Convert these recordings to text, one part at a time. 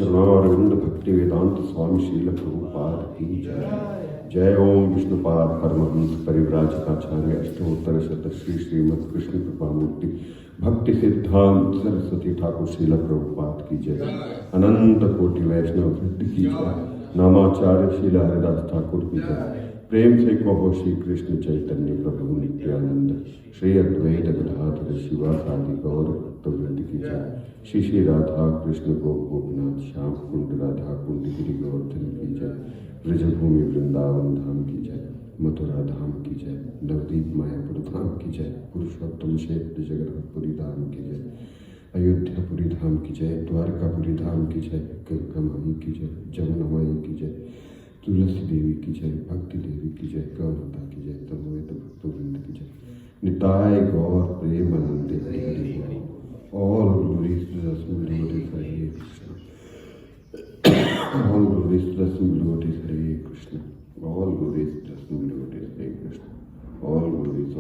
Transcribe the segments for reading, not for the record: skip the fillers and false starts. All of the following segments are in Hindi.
चरणारविंद भक्ति वेदांत स्वामी श्रील प्रभुपाद की जय। जय ओम विष्णुपाद परमहंस परिव्राजकाचार्य अष्टोत्तर शत श्री श्रीमद कृष्ण कृपा मूर्ति भक्ति सिद्धांत सरस्वती ठाकुर श्रील प्रभुपाद की जय। अनंत कोटि वैष्णव वृत्ति की जय। नामाचार्य श्रील हरिदास ठाकुर की जय। प्रेम से कहो श्री कृष्ण चैतन्य प्रभु नित्यानंद श्री अद्वैत गदाधर शिवासादि गौर भक्तवृंद की जय। श्री श्री राधा कृष्ण गोपनाथ श्याम कुंड राधा कुंड गिरि गोवर्धन की जय। ब्रजभूमि वृंदावन धाम की जय। मथुरा धाम की जय। नवदीप मायापुर धाम की जय। पुरुषोत्तम क्षेत्र जगन्नाथपुरी धाम की जय। अयोध्यापुरी धाम की जय। द्वारकापुरी धाम की जय। गंगा माई की जय। जमुना माई की जय। तुलसी देवी की जय। भक्ति देवी की जय। गौ माता की जय। तमोवेद भक्तवृंद की जय। निताय गौर Premanand Hari Hari. All glories to the Supreme Lord Hare Krishna. All glories to the Supreme Lord Hare Krishna. All glories to the Supreme Lord Hare Krishna. All glories to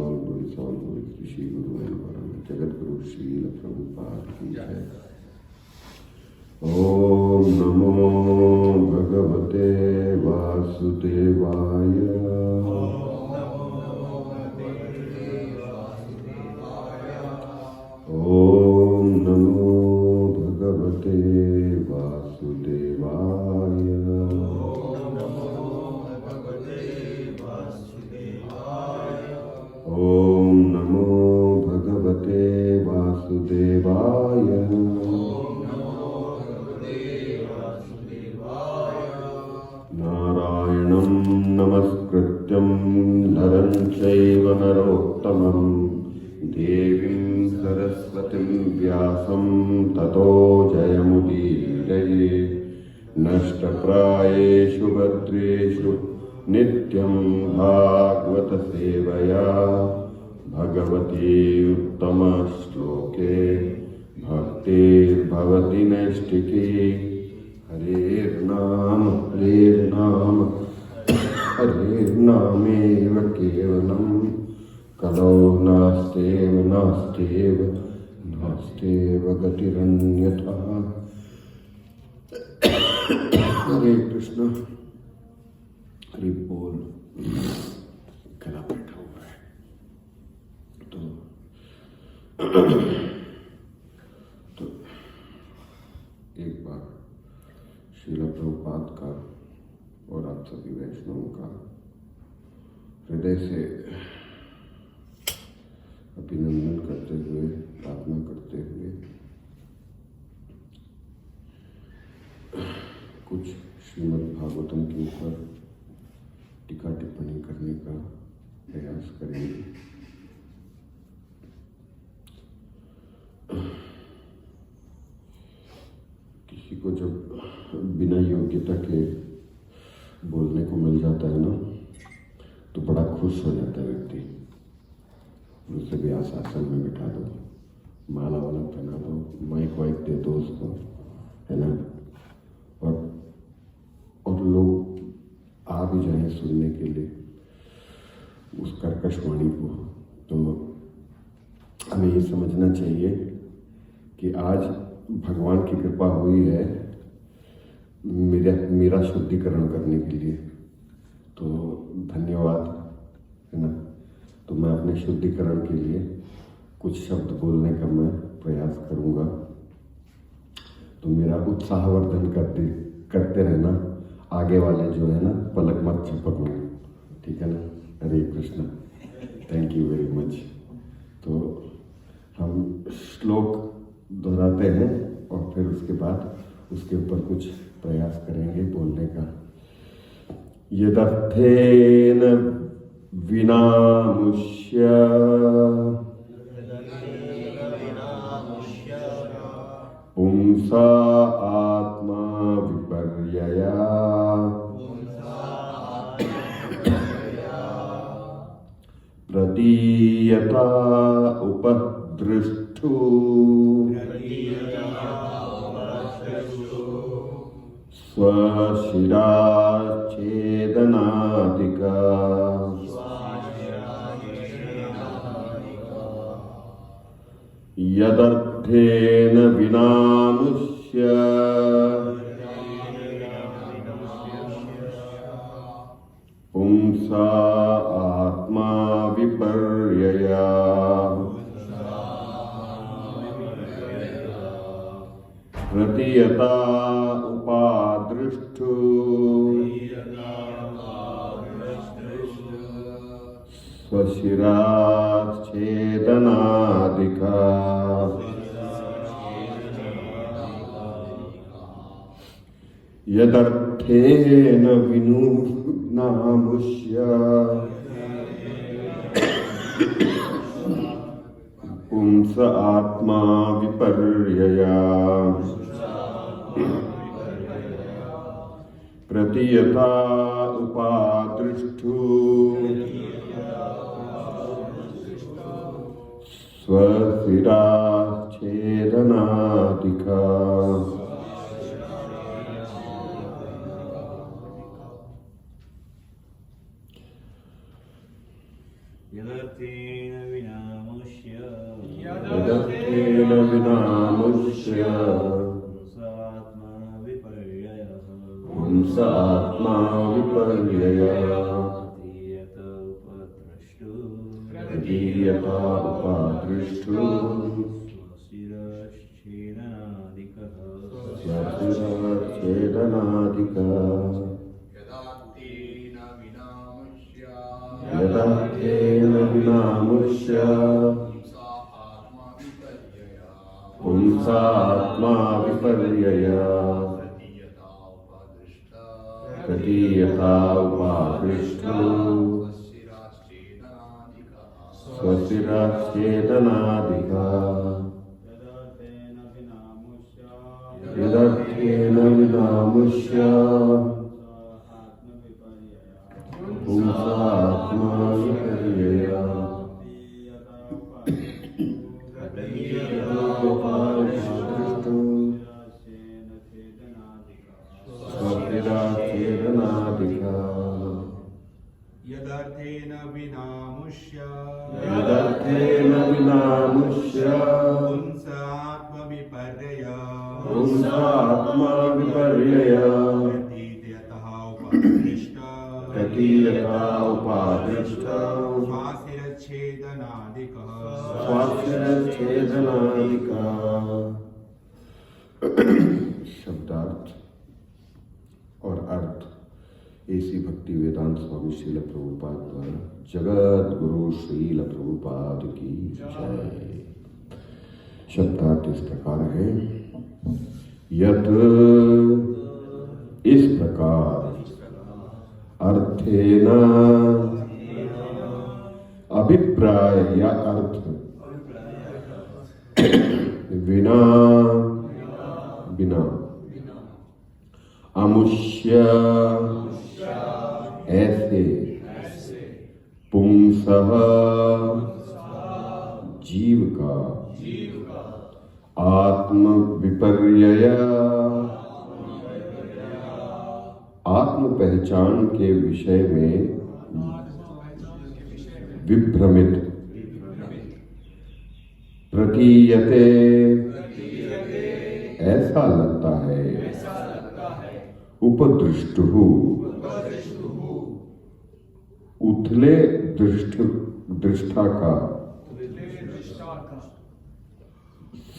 Shri Guru and Param Jagat Guru Shri Prabhupada ki jai. Om Namo Bhagavate Vasudevaya. Om Namo Bhagavate Vasudevaya. Om Namo Bhagavate Vasudevaya. Narayanam Namaskrityam Naram Chaiva Narottamam Devim सरस्वतीं व्यासं ततो जयमुदीरये। नष्टप्रायेषु भद्रेषु नित्यं भागवत सेवया भगवती उत्तमश्लोके भक्तिर्भवति नैष्टिकी। हरेर्नाम हरेर्नामेव केवलम् कलौ नास्तेव गतिरन्यथा। हरे कृष्ण। हरि बोल। गला बैठा हुआ है तो एक बार श्रील प्रभुपाद का और आप सभी वैष्णवों का हृदय से अभिनंदन करते हुए प्रार्थना करते हुए कुछ श्रीमद् भागवतम के ऊपर टीका टिप्पणी करने का प्रयास करेंगे। किसी को जब बिना योग्यता के बोलने को मिल जाता है ना तो बड़ा खुश हो जाता है व्यक्ति। उसे भी आसन में बिठा दो, माला वाला पहना दो, माइक वाइक दे दो उसको, है ना, और लोग आ भी जाएं सुनने के लिए उस कर्कश वाणी को। तो हमें ये समझना चाहिए कि आज भगवान की कृपा हुई है मेरा शुद्धिकरण करने के लिए, तो धन्यवाद, है ना। तो मैं अपने शुद्धिकरण के लिए कुछ शब्द बोलने का मैं प्रयास करूंगा। तो मेरा उत्साहवर्धन करते रहना। आगे वाले जो है ना पलक मत झपकना, ठीक है ना। Hare Krishna. Thank you very much. तो हम श्लोक दोहराते हैं और फिर उसके बाद उसके ऊपर कुछ प्रयास करेंगे बोलने का। यदर्थेन विनामुष्य पुंसा आत्मा विपर्यया प्रतीयता उपदृष्टु स्वशिराच्छेदनादिका यदर्थेन विनामुष्य पुंसा आत्मा विपर्यया प्रतीयता उपादृष्टु स्वशिराच्छेदनादिका यदर्थेन विनुनामुष्य पुंस आत्मा विपर्यया प्रतीयता उपादृष्टु स्वशिराच्छेदनादिका यदर्थेन विनामुष्य पुंसात्मा विपर्ययः पुंसात्मा विपर्ययः प्रतीयता उपादृष्टु स्वशिराच्छेदनादिकः यदा तेन विनामुष्य पुंसा आत्मा विपर्यया प्रतीयता उपादृष्टु स्वशिराच्छेदनादिका यदा तेन विनामुष्य पुंसा आत्मा विपर्यया स्वशिराच्छेदनादिका यदर्थेन विनामुष्य पुंसा आत्मा विपर्यया आत्मा विपर्यया प्रतीयता उपादृष्टा स्वाशिरच्छेदनादिका। शब्दार्थ और अर्थ ऐसी भक्ति वेदांत स्वामी श्रील प्रभुपाद द्वारा जगत गुरु श्रील प्रभुपाद की जय। शब्दार्थ इस प्रकार है, यत इस प्रकार अर्थेन अभिप्राय या अर्थ बिना अमुष्य ऐसे पुंसः जीव का आत्म विपर्यय आत्म पहचान के विषय में विभ्रमित प्रतीयते ऐसा लगता है उपदृष्टु उथले दृष्टा का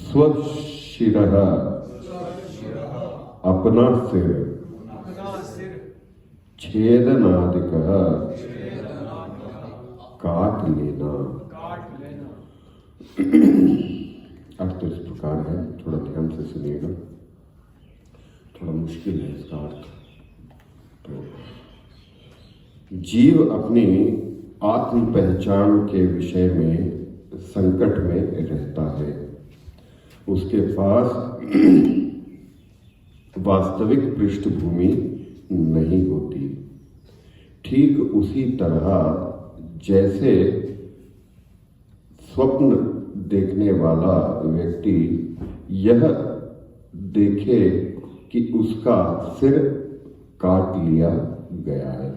स्वशिरः अपना सिर छेदनादिकः काट लेना। अर्थ इस प्रकार है, थोड़ा ध्यान से सुनिएगा, थोड़ा मुश्किल है इसका अर्थ। तो जीव अपनी आत्म पहचान के विषय में संकट में रहता है। उसके पास वास्तविक पृष्ठभूमि नहीं होती। ठीक उसी तरह जैसे स्वप्न देखने वाला व्यक्ति यह देखे कि उसका सिर काट लिया गया है।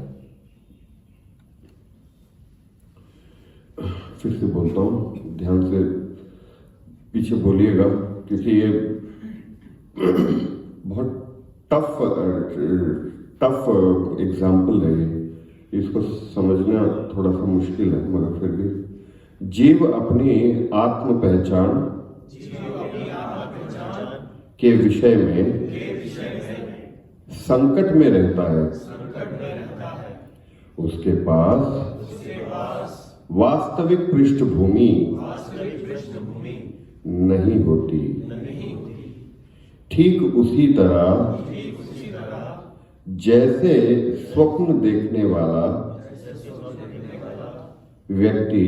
फिर से बोलता हूँ, ध्यान से पीछे बोलिएगा, क्योंकि ये बहुत टफ एग्जाम्पल है। इसको समझना थोड़ा सा मुश्किल है, मगर फिर भी जीव अपनी आत्म पहचान के विषय में संकट में रहता है। उसके पास वास्तविक पृष्ठभूमि नहीं होती। ठीक उसी तरह जैसे स्वप्न देखने वाला व्यक्ति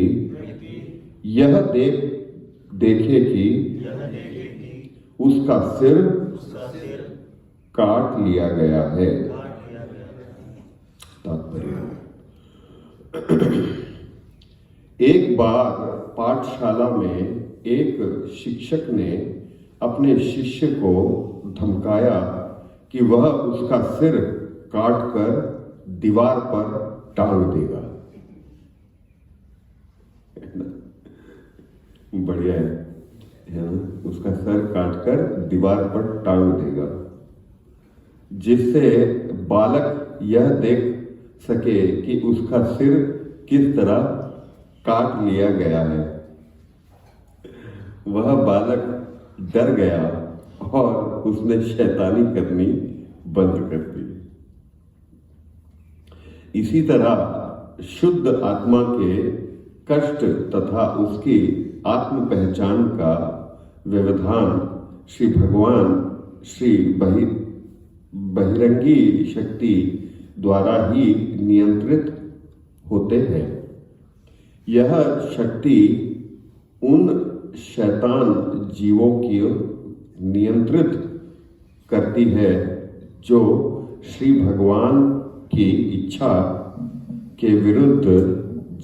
यह देखे कि उसका सिर काट लिया गया है। तात्पर्य, एक बार पाठशाला में एक शिक्षक ने अपने शिष्य को धमकाया कि वह उसका सिर काटकर दीवार पर टांग देगा। बढ़िया है ना? उसका सर काटकर दीवार पर टांग देगा, जिससे बालक यह देख सके कि उसका सिर किस तरह काट लिया गया है। वह बालक डर गया और उसने शैतानी करनी बंद कर दी। इसी तरह शुद्ध आत्मा के कष्ट तथा उसकी आत्म पहचान का व्यवधान श्री भगवान श्री बहिरंगी शक्ति द्वारा ही नियंत्रित होते हैं। यह शक्ति उन शैतान जीवों की नियंत्रित करती है जो श्री भगवान की इच्छा के विरुद्ध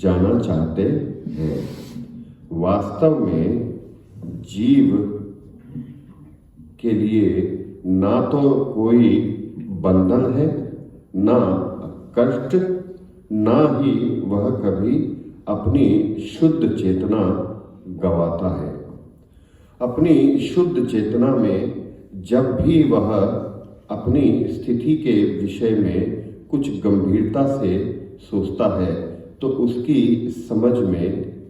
जाना चाहते हैं। वास्तव में जीव के लिए ना तो कोई बंधन है, ना कष्ट, ना ही वह कभी अपनी शुद्ध चेतना गंवाता है। अपनी शुद्ध चेतना में जब भी वह अपनी स्थिति के विषय में कुछ गंभीरता से सोचता है तो उसकी समझ में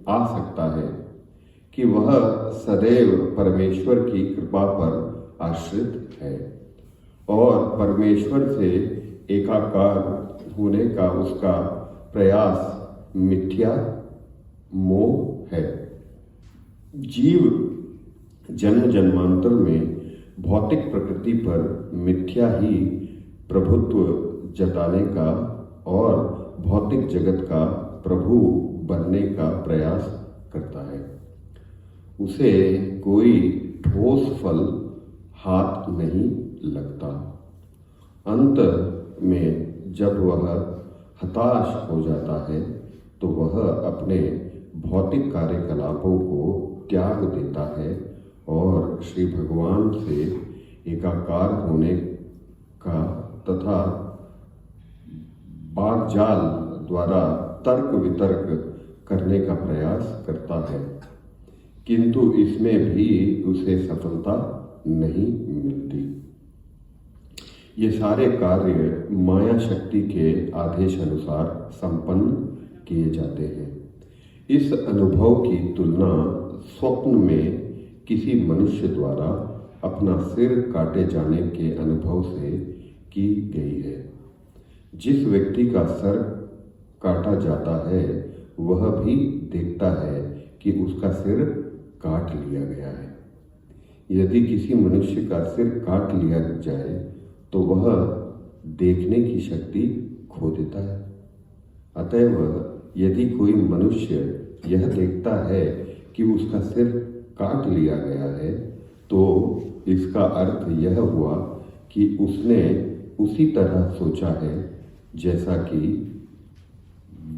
आ सकता है कि वह सदैव परमेश्वर की कृपा पर आश्रित है और परमेश्वर से एकाकार होने का उसका प्रयास मिथ्या मोह है। जीव जन्म जन्मांतर में भौतिक प्रकृति पर मिथ्या ही प्रभुत्व जताने का और भौतिक जगत का प्रभु बनने का प्रयास करता है। उसे कोई ठोस फल हाथ नहीं लगता। अंत में जब वह हताश हो जाता है तो वह अपने भौतिक कार्यकलापों को त्याग देता है और श्री भगवान से एकाकार होने का तथा बागजाल द्वारा तर्क वितर्क करने का प्रयास करता है, किंतु इसमें भी उसे सफलता नहीं मिलती। ये सारे कार्य माया शक्ति के आदेश अनुसार संपन्न किए जाते हैं। इस अनुभव की तुलना स्वप्न में किसी मनुष्य द्वारा अपना सिर काटे जाने के अनुभव से की गई है। जिस व्यक्ति का सर काटा जाता है वह भी देखता है कि उसका सिर काट लिया गया है। यदि किसी मनुष्य का सिर काट लिया जाए तो वह देखने की शक्ति खो देता है। अतएव यदि कोई मनुष्य यह देखता है कि उसका सिर काट लिया गया है तो इसका अर्थ यह हुआ कि उसने उसी तरह सोचा है जैसा कि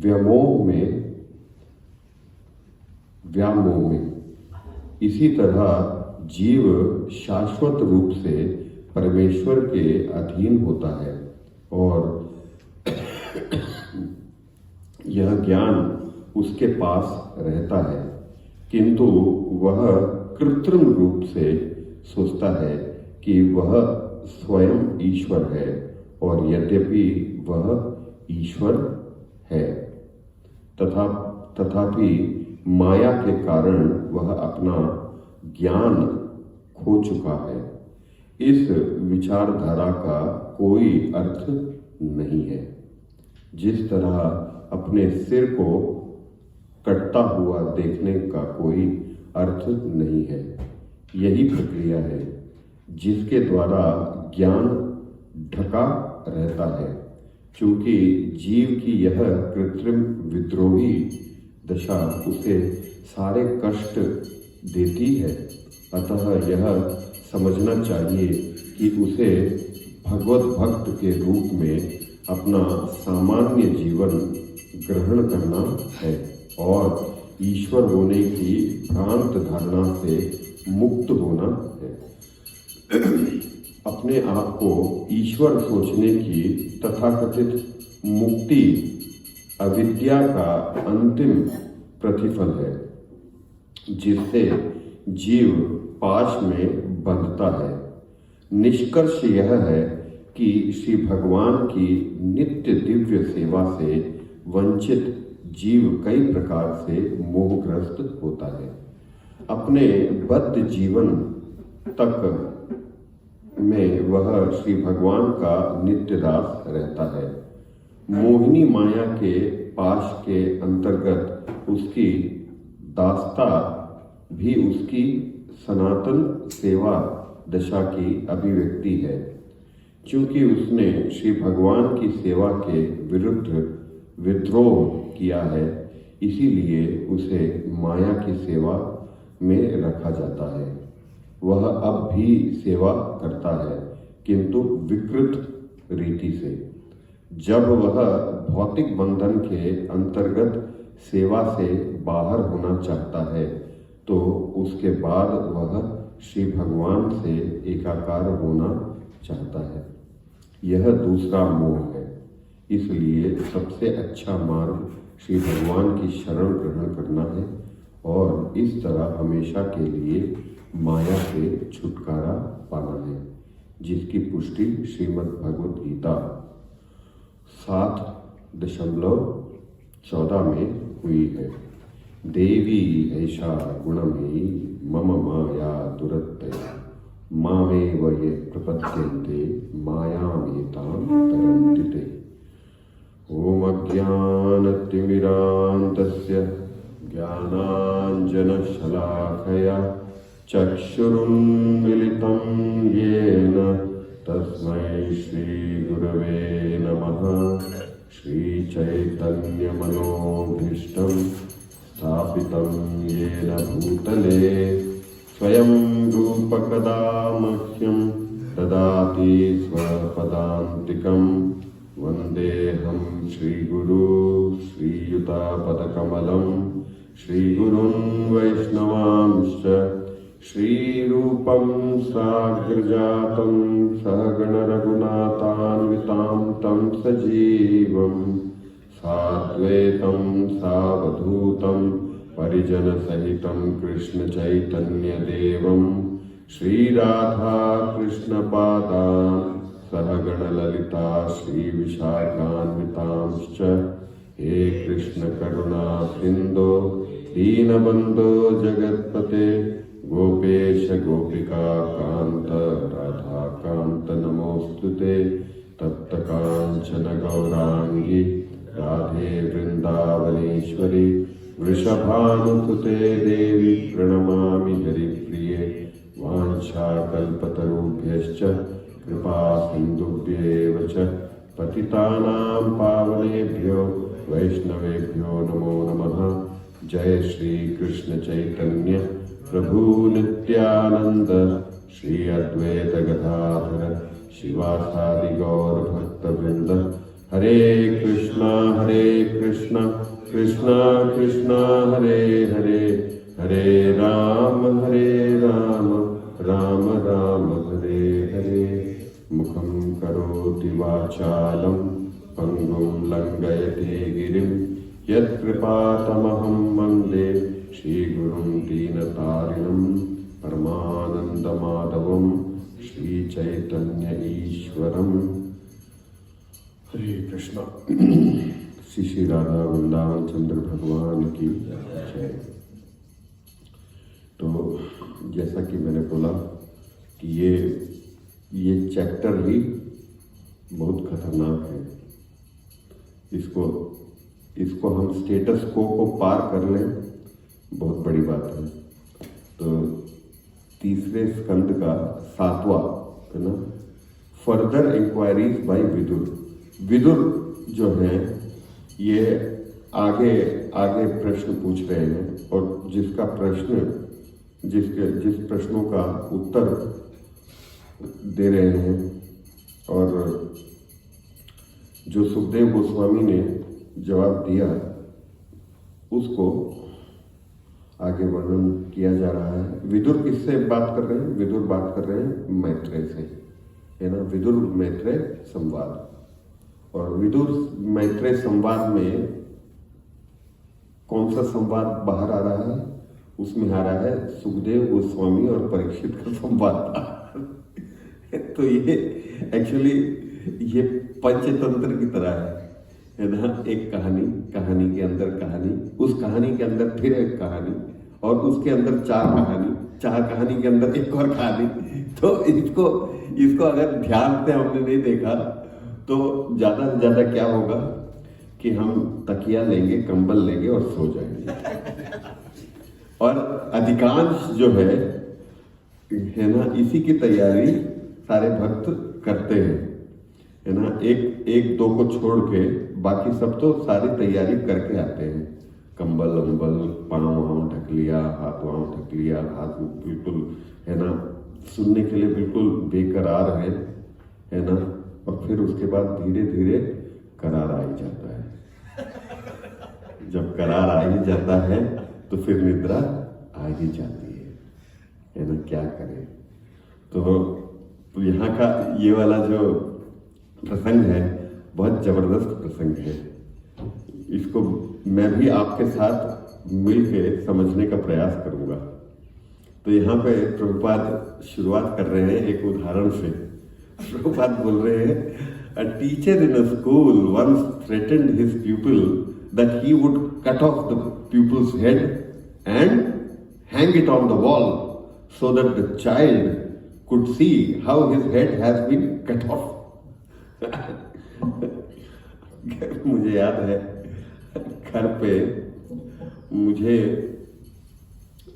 व्यामोह में इसी तरह जीव शाश्वत रूप से परमेश्वर के अधीन होता है और यह ज्ञान उसके पास रहता है, किंतु वह कृत्रिम रूप से सोचता है कि वह स्वयं ईश्वर है और यद्यपि वह ईश्वर है, तथापि माया के कारण वह अपना ज्ञान खो चुका है। इस विचारधारा का कोई अर्थ नहीं है। जिस तरह अपने सिर को कटता हुआ देखने का कोई अर्थ नहीं है, यही प्रक्रिया है जिसके द्वारा ज्ञान ढका रहता है। चूंकि जीव की यह कृत्रिम विद्रोही दशा उसे सारे कष्ट देती है, अतः यह समझना चाहिए कि उसे भगवत भक्त के रूप में अपना सामान्य जीवन ग्रहण करना है और ईश्वर होने की भ्रांत धारणा से मुक्त होना है। अपने आप को ईश्वर सोचने की तथाकथित मुक्ति अविद्या का अंतिम प्रतिफल है, जिससे जीव पाश में बंधता है। निष्कर्ष यह है कि श्री भगवान की नित्य दिव्य सेवा से वंचित जीव कई प्रकार से मोहग्रस्त होता है। अपने बद्ध जीवन तक में वह श्री भगवान का नित्य दास रहता है। मोहिनी माया के पाश के अंतर्गत उसकी दासता भी उसकी सनातन सेवा दशा की अभिव्यक्ति है। क्योंकि उसने श्री भगवान की सेवा के विरुद्ध विद्रोह किया है, इसीलिए उसे माया की सेवा में रखा जाता है। वह अब भी सेवा करता है, किंतु विकृत रीति से। जब वह भौतिक बंधन के अंतर्गत सेवा से बाहर होना चाहता है, तो उसके बाद वह श्री भगवान से एकाकार होना चाहता है। यह दूसरा मोह है। इसलिए सबसे अच्छा मार्ग श्री भगवान की शरण ग्रहण करना है और इस तरह हमेशा के लिए माया से छुटकारा पाना है, जिसकी पुष्टि श्रीमद् भगवत गीता 7:14 में हुई है। देवी ऐषा गुणमयी मम माया दुरत्यया मामेव ये प्रपद्यन्ते मायामेतां तरन्ति ते। ॐ अज्ञानतिमिरान्धस्य ज्ञानाञ्जनशलाखया चक्षुरुन्मिलितं येन तस्मै श्रीगुरवे नमः। श्रीचैतन्यमनोभीष्टं स्थापितं येन भूतले स्वयं रूपकदा मह्यं ददाति स्वपदान्तिकं। वन्देऽहं श्रीगुरु श्रीयुतापदकमलं श्रीगुरुन् वैष्णवांश्च श्रीरूपं साग्रजातं सहगणरघुनाथान्वितां तं सजीवं साद्वैतं सावधूतं परिजनसहितं कृष्णचैतन्यदेवं श्रीराधाकृष्णपादान् सहगणललिता श्रीविशाखान्वितांश्च। हे कृष्णकरुणा सिन्धो दीनबन्धो जगत्पते गोपेश गोपिका कान्त राधाकान्त नमोऽस्तुते। तप्तकाञ्चन गौराङ्गी राधे वृन्दावनेश्वरी वृषभानुसुते देवी प्रणमामि हरिप्रिये। वाञ्छाकल्पतरुभ्यश्च कृपा सिन्धुभ्येव च पतितानां पावनेभ्यो वैष्णवेभ्यो नमो नमः। जय श्री कृष्ण चैतन्य प्रभु नित्यानंद श्री अद्वैत गदाधर शिवासादि गौर भक्तवृंद। हरे कृष्णा कृष्णा कृष्णा हरे हरे, हरे राम राम राम हरे हरे। मुखं करोति वाचालं पंगुं लंघयते गिरिं यत्कृपातमहं वन्दे श्रीगुरुं दीनतारिणं परमानन्दमाधवं श्रीचैतन्य ईश्वरम्। हरे कृष्णा। श्री श्री राधा वृंदावन चंद्र भगवान की जय। तो जैसा कि मैंने बोला कि ये चैप्टर ही बहुत खतरनाक है। इसको हम स्टेटस को पार कर लें, बहुत बड़ी बात है। तो तीसरे स्कंद का 7वां है ना, further inquiries by Vidur. Vidur जो है ये आगे प्रश्न पूछ रहे हैं और जिस प्रश्नों का उत्तर दे रहे हैं, और जो सुखदेव गोस्वामी ने जवाब दिया उसको आगे वर्णन किया जा रहा है। विदुर किससे बात कर रहे हैं? विदुर बात कर रहे हैं मैत्रेय से, है ना। विदुर मैत्रेय संवाद, और विदुर मैत्रेय संवाद में कौन सा संवाद बाहर आ रहा है? उसमें आ रहा है सुखदेव गोस्वामी और परीक्षित का संवाद। तो ये एक्चुअली ये पंचतंत्र की तरह है ना। एक कहानी के अंदर कहानी, उस कहानी के अंदर फिर एक कहानी, और उसके अंदर चार कहानी के अंदर एक और कहानी। तो इसको अगर ध्यान से हमने नहीं देखा तो ज्यादा से ज्यादा क्या होगा कि हम तकिया लेंगे, कंबल लेंगे और सो जाएंगे। और अधिकांश जो है ना, इसी की तैयारी सारे भक्त करते हैं, है ना। एक दो को छोड़ के बाकी सब तो सारी तैयारी करके आते हैं। कंबल अंबल, पाँव ढक लिया, हाथ ढक लिया, हाथ बिल्कुल है ना सुनने के लिए बिल्कुल बेकरार है ना। और फिर उसके बाद धीरे धीरे करार आ ही जाता है। जब करार आ ही जाता है तो फिर निद्रा आ ही जाती है ना। क्या करें। तो यहाँ का ये वाला जो प्रसंग है बहुत जबरदस्त प्रसंग है। इसको मैं भी आपके साथ मिलके समझने का प्रयास करूंगा। तो यहाँ पे प्रभुपाद शुरुआत कर रहे हैं एक उदाहरण से। प्रभुपाद बोल रहे हैं, A teacher in a school once threatened his pupil that he would cut off the pupil's head and hang it on the wall so that the child could see how his head has been cut off. मुझे याद है घर पे मुझे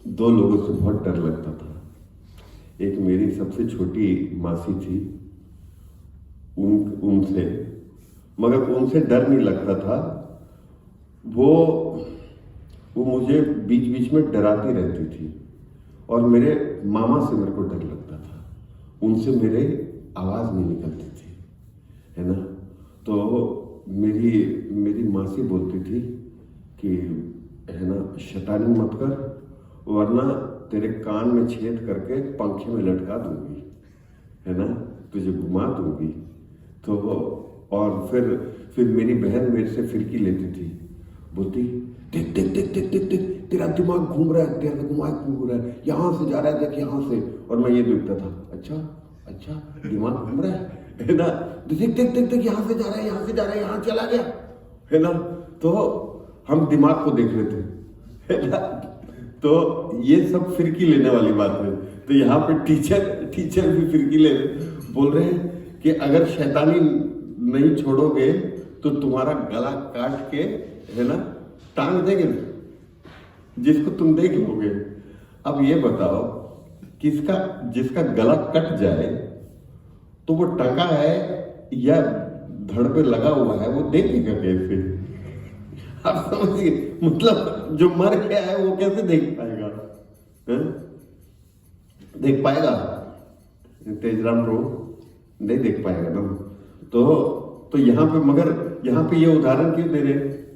दो लोगों से बहुत डर लगता था। एक मेरी सबसे छोटी मासी थी, उनसे, मगर उनसे डर नहीं लगता था। वो मुझे बीच बीच में डराती रहती थी। और मेरे मामा से मेरे को डर लगता था, उनसे मेरे आवाज नहीं निकलती थी, है ना। तो मेरी मासी बोलती थी कि है ना, शैतानी मत कर वरना तेरे कान में छेद करके पंखे में लटका दूंगी, है ना, तुझे घुमा दूंगी। तो और फिर मेरी बहन मेरे से फिरकी लेती थी, बोलती देख देख देख देख देख देख तेरा दिमाग घूम रहा है, तेरा दिमाग घूम रहा है, यहाँ से जा रहा है, देख यहाँ से। और मैं ये देखता था, अच्छा दिमाग घूम रहा है ना, देख देख देख देख यहाँ से जा रहा है, यहाँ से जा रहा है, यहाँ चला गया, है ना। तो हम दिमाग को देख रहे थे, है ना। तो ये सब फिरकी लेने वाली बात है। तो यहाँ पे टीचर भी फिरकी ले बोल रहे हैं कि अगर शैतानी नहीं छोड़ोगे तो तुम्हारा गला काट के, है ना, टांग देंगे जिसको तुम देख लोगे। अब ये बताओ जिसका गला कट जाए तो वो टंगा है या धड़ पे लगा हुआ है, वो देखेगा कैसे? आप समझिए, मतलब जो मर गया है वो कैसे देख पाएगा? देख पाएगा? तेजराम प्रो नहीं देख पाएगा ना। तो यहाँ पे, मगर यहाँ पे ये उदाहरण क्यों दे रहे हैं?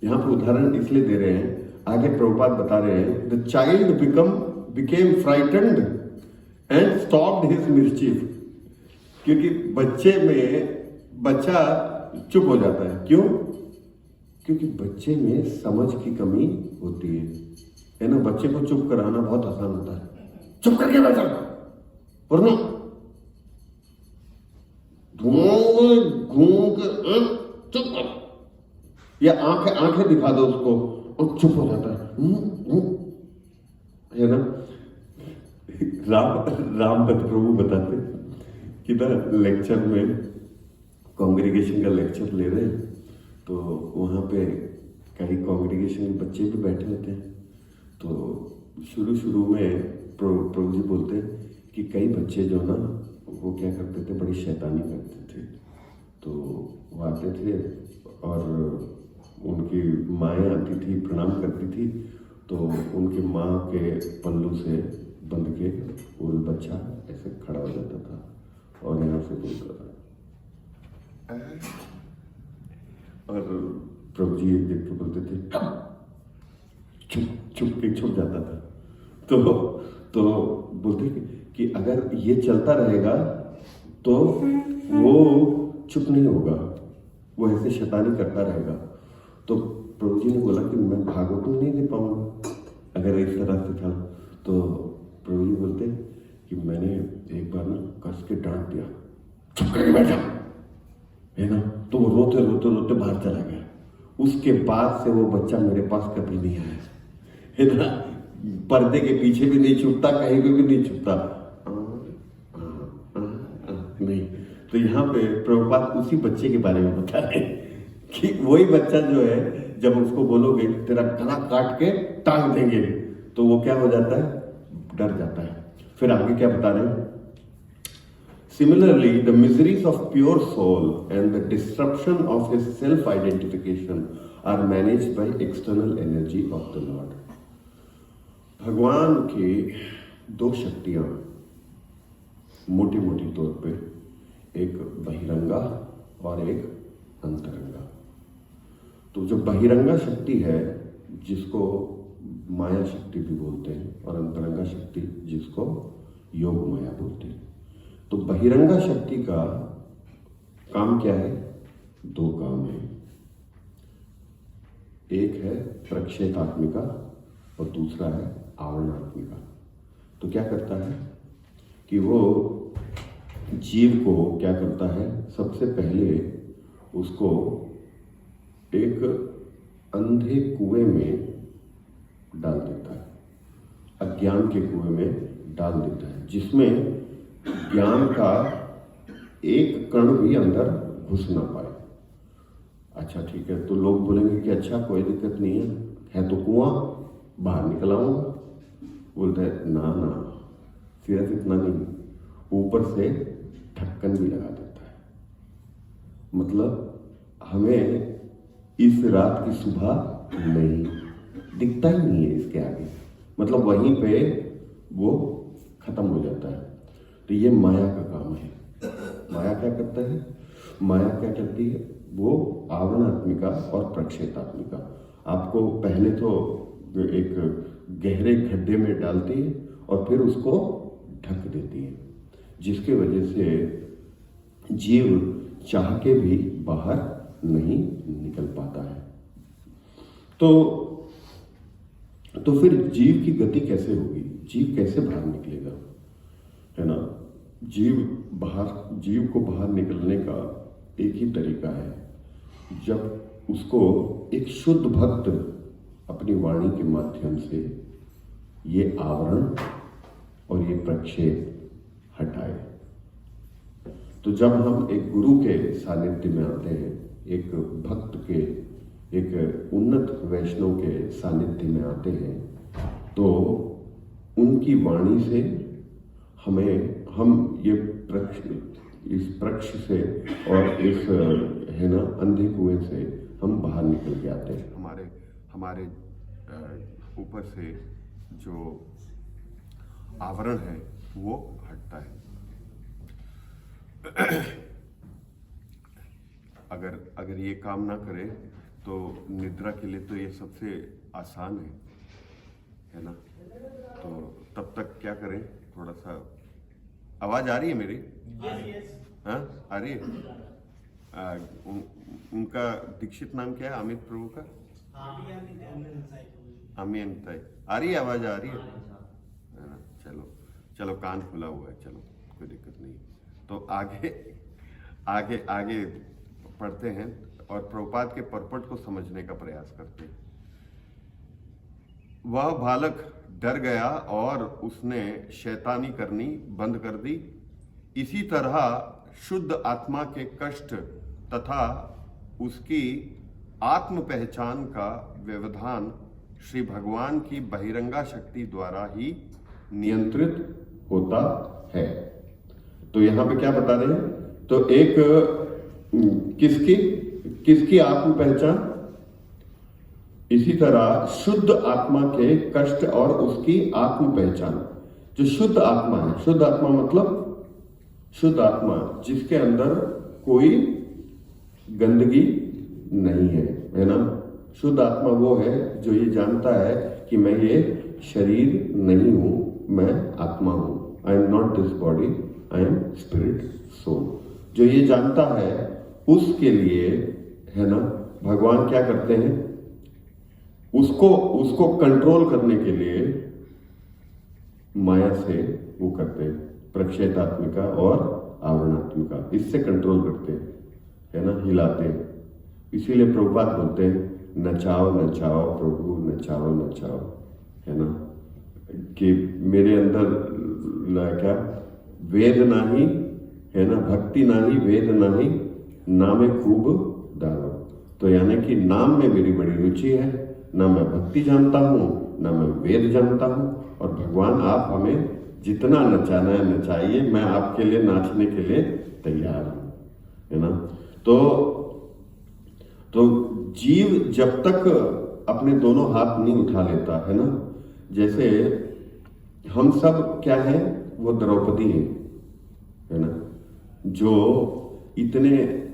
यहाँ पे उदाहरण इसलिए दे रहे हैं, आगे प्रभुपाद बता रहे हैं, the child became frightened and stopped his mischief। क्योंकि बच्चा चुप हो जाता है। क्यों? क्योंकि बच्चे में समझ की कमी होती है ना। बच्चे को चुप कराना बहुत आसान होता है, चुप करके बैठा, वरना धुआं घूम के चुप कर, या आंखें दिखा दो उसको और चुप हो जाता है ना। रामपत प्रभु बताते कि ना लेक्चर में, कांग्रेगेशन का लेक्चर ले रहे हैं, तो वहाँ पे कई कांग्रेगेशन के बच्चे भी बैठे होते हैं। तो शुरू में प्रभु जी बोलते हैं कि कई बच्चे जो ना वो क्या करते थे, बड़ी शैतानी करते थे। तो वो आते थे और उनकी माएँ आती थी, प्रणाम करती थी, तो उनकी माँ के पल्लू से बंध के वो बच्चा ऐसे खड़ा हो जाता था और यहाँ से बोलता था। और प्रभु जी एक देख के बोलते थे चुप के छुप जाता था। तो बोलते कि अगर ये चलता रहेगा तो वो चुप नहीं होगा, वो ऐसे शैतानी करता रहेगा। तो प्रभु जी ने बोला कि मैं भागवत नहीं दे पाऊंगा अगर इस तरह से था। तो प्रभु जी बोलते कि मैंने एक बार ना कस के डांट दिया, चुप करके बैठा, है ना। तो वो रोते रोते रोते बाहर चला गया। उसके बाद से वो बच्चा मेरे पास कभी नहीं आया, है ना। पर्दे के पीछे भी नहीं छुपता, कहीं पे भी नहीं छुपता, नहीं। तो यहाँ पे प्रभुपाद उसी बच्चे के बारे में बता रहे हैं कि वही बच्चा जो है, जब उसको बोलोगे तेरा गला काट के टांग देंगे, तो वो क्या हो जाता है, डर जाता है। फिर आगे क्या बता रहे हैं, Similarly, the miseries of pure soul and the disruption of his self-identification are managed by external energy of the Lord. भगवान की दो शक्तियां मोटी मोटी तौर पे, एक बहिरंगा और एक अंतरंगा। तो जो बहिरंगा शक्ति है जिसको माया शक्ति भी बोलते हैं, और अंतरंगा शक्ति जिसको योग माया बोलते हैं। तो बहिरंगा शक्ति का काम क्या है, दो काम है। एक है प्रक्षेपात्मिका और दूसरा है आवरणात्मिका। तो क्या करता है कि वो जीव को क्या करता है, सबसे पहले उसको एक अंधे कुएं में डाल देता है, अज्ञान के कुएं में डाल देता है, जिसमें ज्ञान का एक कण भी अंदर घुस ना पाए। अच्छा ठीक है, तो लोग बोलेंगे कि अच्छा कोई दिक्कत नहीं है तो कुआं, बाहर निकल आऊंगा। बोलते हैं ना ना, सिर्फ इतना नहीं, ऊपर से ढक्कन भी लगा देता है। मतलब हमें इस रात की सुबह नहीं दिखता ही नहीं है इसके आगे, मतलब वहीं पे वो खत्म हो जाता है। तो ये माया का काम है। माया क्या करता है, माया क्या करती है, वो आवरणात्मिका और प्रक्षेपात्मिका आपको पहले तो एक गहरे गड्ढे में डालती है और फिर उसको ढक देती है, जिसके वजह से जीव चाह के भी बाहर नहीं निकल पाता है। तो फिर जीव की गति कैसे होगी, जीव कैसे बाहर निकलेगा, है ना। जीव को बाहर निकलने का एक ही तरीका है, जब उसको एक शुद्ध भक्त अपनी वाणी के माध्यम से ये आवरण और ये प्रक्षेप हटाए। तो जब हम एक गुरु के सानिध्य में आते हैं, एक भक्त के, एक उन्नत वैष्णव के सानिध्य में आते हैं, तो उनकी वाणी से हम ये इस प्रक्ष से और इस है ना अंधे कुएं से हम बाहर निकल के आते हैं। हमारे ऊपर से जो आवरण है वो हटता है। अगर ये काम ना करे तो निद्रा के लिए तो ये सबसे आसान है ना। तो तब तक क्या करें, थोड़ा सा आवाज आ रही है मेरी? हाँ आ रही है। उनका दीक्षित नाम क्या है, अमित प्रभु का? अमित आ रही है, आवाज आ रही है ना। चलो कान खुला हुआ है, चलो कोई दिक्कत नहीं। तो आगे पढ़ते हैं। और प्रभुपाद के परपट को समझने का प्रयास करते हैं। वह बालक डर गया और उसने शैतानी करनी बंद कर दी। इसी तरह शुद्ध आत्मा के कष्ट तथा उसकी आत्म पहचान का व्यवधान श्री भगवान की बहिरंगा शक्ति द्वारा ही नियंत्रित होता है। तो यहां पे क्या बता रहे हैं? तो एक किसकी आत्म पहचान? इसी तरह शुद्ध आत्मा के कष्ट और उसकी आत्म पहचान। जो शुद्ध आत्मा है, शुद्ध आत्मा मतलब शुद्ध आत्मा जिसके अंदर कोई गंदगी नहीं है ना? शुद्ध आत्मा वो है जो ये जानता है कि मैं ये शरीर नहीं हूं, मैं आत्मा हूं। I am not this body, I am spirit soul. जो ये जानता है उसके लिए, है ना, भगवान क्या करते हैं? उसको कंट्रोल करने के लिए माया से वो करते हैं, प्रक्षेतात्मिका और आवरणात्मिका, इससे कंट्रोल करते हैं, है ना, हिलाते हैं। इसीलिए प्रभुपाद बोलते हैं नचाओ नचाओ प्रभु, नचाओ नचाओ, है ना, कि मेरे अंदर क्या वेद नाही, है ना, भक्ति नाही वेद नाही, नामे खूब डालो। तो यानी कि नाम में मेरी बड़ी रुचि है, ना मैं भक्ति जानता हूं, ना मैं वेद जानता हूं। और भगवान आप हमें जितना नचाना है नचाइए, मैं आपके लिए नाचने के लिए तैयार हूं, है ना। तो जीव जब तक अपने दोनों हाथ नहीं उठा लेता, है ना, जैसे हम सब क्या है, वो द्रौपदी है ना, जो इतने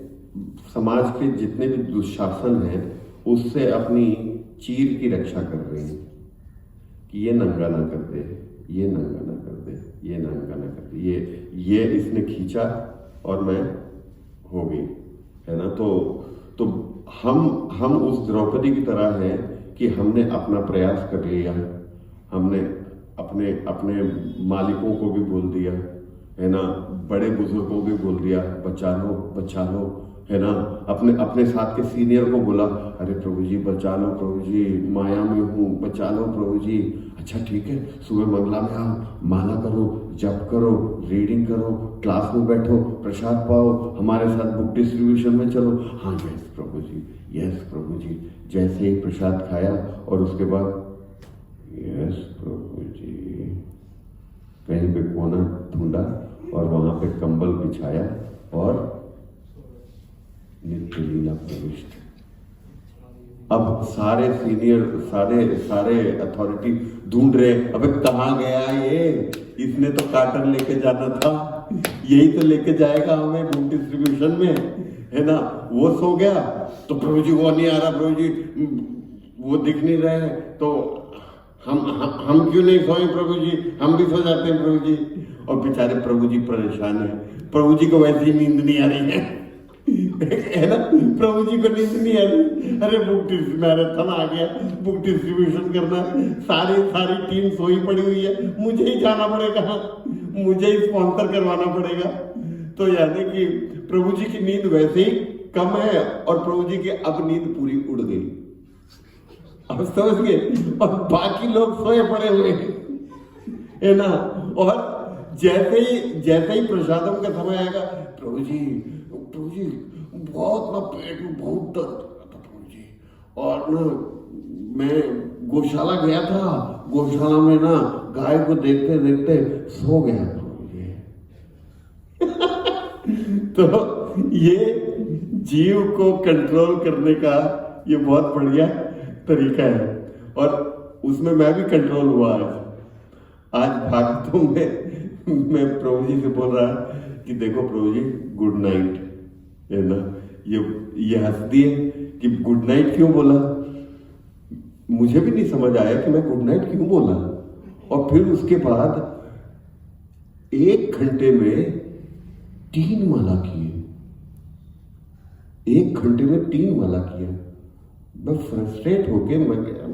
समाज के जितने भी दुशासन हैं उससे अपनी चीर की रक्षा कर रहे हैं कि ये नंगा ना कर दे, ये नंगा ना कर दे, ये नंगा ना कर दे, ये इसने खींचा और मैं हो गई, है ना। तो हम उस द्रौपदी की तरह है कि हमने अपना प्रयास कर लिया, हमने अपने मालिकों को भी बोल दिया, है ना, बड़े बुजुर्गों को भी बोल दिया बचा लो, है ना, अपने साथ के सीनियर को बोला अरे प्रभु जी बचा लो, प्रभु जी माया में हूँ, बचा लो प्रभु जी। अच्छा ठीक है, सुबह मंगला में आओ, माला करो, जप करो, रीडिंग करो, क्लास में बैठो, प्रसाद पाओ, हमारे साथ बुक डिस्ट्रीब्यूशन में चलो। हाँ यस प्रभु जी, यस प्रभु जी। जैसे ही प्रसाद खाया और उसके बाद यस प्रभु जी, कहीं पे कोना ढूंढा और वहां पे कंबल बिछाया और नित्य लीला प्रविष्ट। अब सारे सीनियर, सारे अथॉरिटी ढूंढ रहे, अबे कहाँ गया ये, इसने तो कार्टन लेके जाना था, यही तो लेके जाएगा हमें बुक डिस्ट्रीब्यूशन में, है ना। वो सो गया तो प्रभु जी वो नहीं आ रहा, प्रभु जी वो दिख नहीं रहे, तो हम क्यों नहीं सोए प्रभु जी, हम भी सो जाते हैं प्रभु जी। और बेचारे प्रभु जी परेशान है, प्रभु जी को वैसे ही नींद नहीं आ रही है ना, प्रभु जी को नींद नहीं आ रही। अरे बुक मैराथन आ गया, बुक डिस्ट्रीब्यूशन करना, सारी टीम सोई पड़ी हुई है, मुझे ही जाना पड़ेगा, मुझे ही स्पॉन्सर करवाना पड़ेगा। तो यानी कि प्रभु जी की नींद वैसे ही कम है और प्रभु जी की अब नींद पूरी उड़ गई, अब समझ गए, और बाकी लोग सोए पड़े हुए है ना। और जैसे ही प्रसादम का समय आएगा, प्रभु जी बहुत ना पेट में बहुत दर्द हो रहा था प्रभु जी, और ना मैं गौशाला गया था, गौशाला में ना गाय को देखते देखते सो गया प्रभु जी। तो ये जीव को कंट्रोल करने का ये बहुत बढ़िया तरीका है, और उसमें मैं भी कंट्रोल हुआ। आज भागवतों में मैं प्रभु जी से बोल रहा कि देखो प्रभु जी गुड नाइट, है ना। ये हंस दिए कि गुड नाइट क्यों बोला, मुझे भी नहीं समझ आया कि मैं गुड नाइट क्यों बोला। और फिर उसके बाद 1 घंटे में 3 माला किए, 1 घंटे में 3 माला किया। मैं फ्रस्ट्रेट होके मैं गया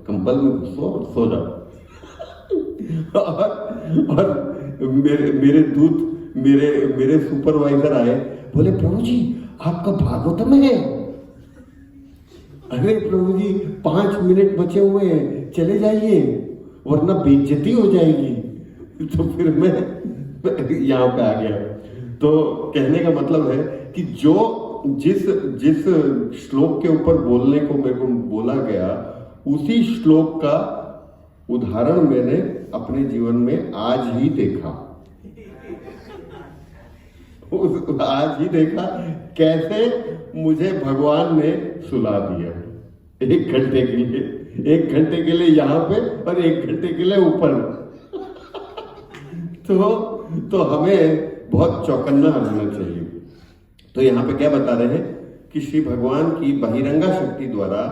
कंबल में सो जाओ। और मेरे दूत, मेरे सुपरवाइजर आए, बोले प्रभु जी आपका भागवतम है। अरे प्रभु जी 5 मिनट बचे हुए हैं, चले जाइए वरना बेइज्जती हो जाएगी। तो फिर मैं यहाँ पे आ गया। तो कहने का मतलब है कि जो जिस श्लोक के ऊपर बोलने को मेरे को बोला गया, उसी श्लोक का उदाहरण मैंने अपने जीवन में आज ही देखा। आज ही देखा कैसे मुझे भगवान ने सुला दिया 1 घंटे के लिए, 1 घंटे के लिए यहाँ पे और 1 घंटे के लिए ऊपर। तो हमें बहुत चौकन्ना रहना चाहिए। तो यहाँ पे क्या बता रहे हैं कि श्री भगवान की बहिरंगा शक्ति द्वारा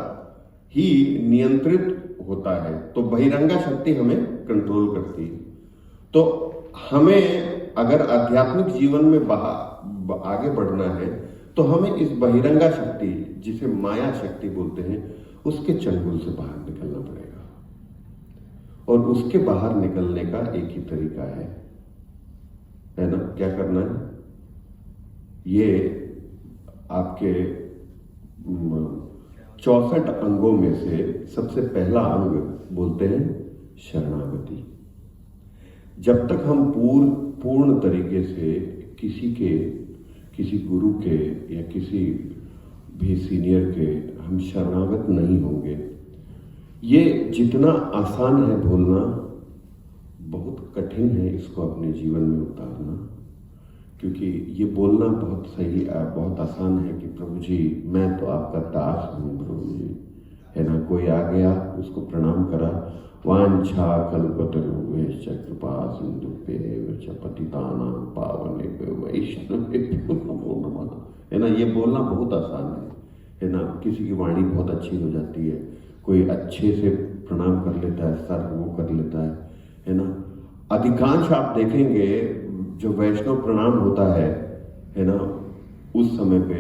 ही नियंत्रित होता है। तो बहिरंगा शक्ति हमें कंट्रोल करती है। तो हमें अगर आध्यात्मिक जीवन में आगे बढ़ना है तो हमें इस बहिरंगा शक्ति, जिसे माया शक्ति बोलते हैं, उसके चंगुल से बाहर निकलना पड़ेगा। और उसके बाहर निकलने का एक ही तरीका है ना? क्या करना है? ये आपके 64 अंगों में से सबसे पहला अंग बोलते हैं शरणागति। जब तक हम पूर्ण तरीके से किसी गुरु के या किसी भी सीनियर के हम शरणागत नहीं होंगे, ये जितना आसान है बोलना, बहुत कठिन है इसको अपने जीवन में उतारना। क्योंकि ये बोलना बहुत सही, बहुत आसान है कि प्रभु जी मैं तो आपका दास हूँ प्रभु जी, है ना। कोई आ गया, उसको प्रणाम करा, वांछा कल्पतरुभ्यश्च कृपा सिंधुभ्येव च पतितानां पावनेभ्यो वैष्णवेभ्यो नमो नमः, है ना। ये बोलना बहुत आसान है ना। किसी की वाणी बहुत अच्छी हो जाती है, कोई अच्छे से प्रणाम कर लेता है, सर वो कर लेता है ना। अधिकांश आप देखेंगे जो वैष्णव प्रणाम होता है ना, उस समय पे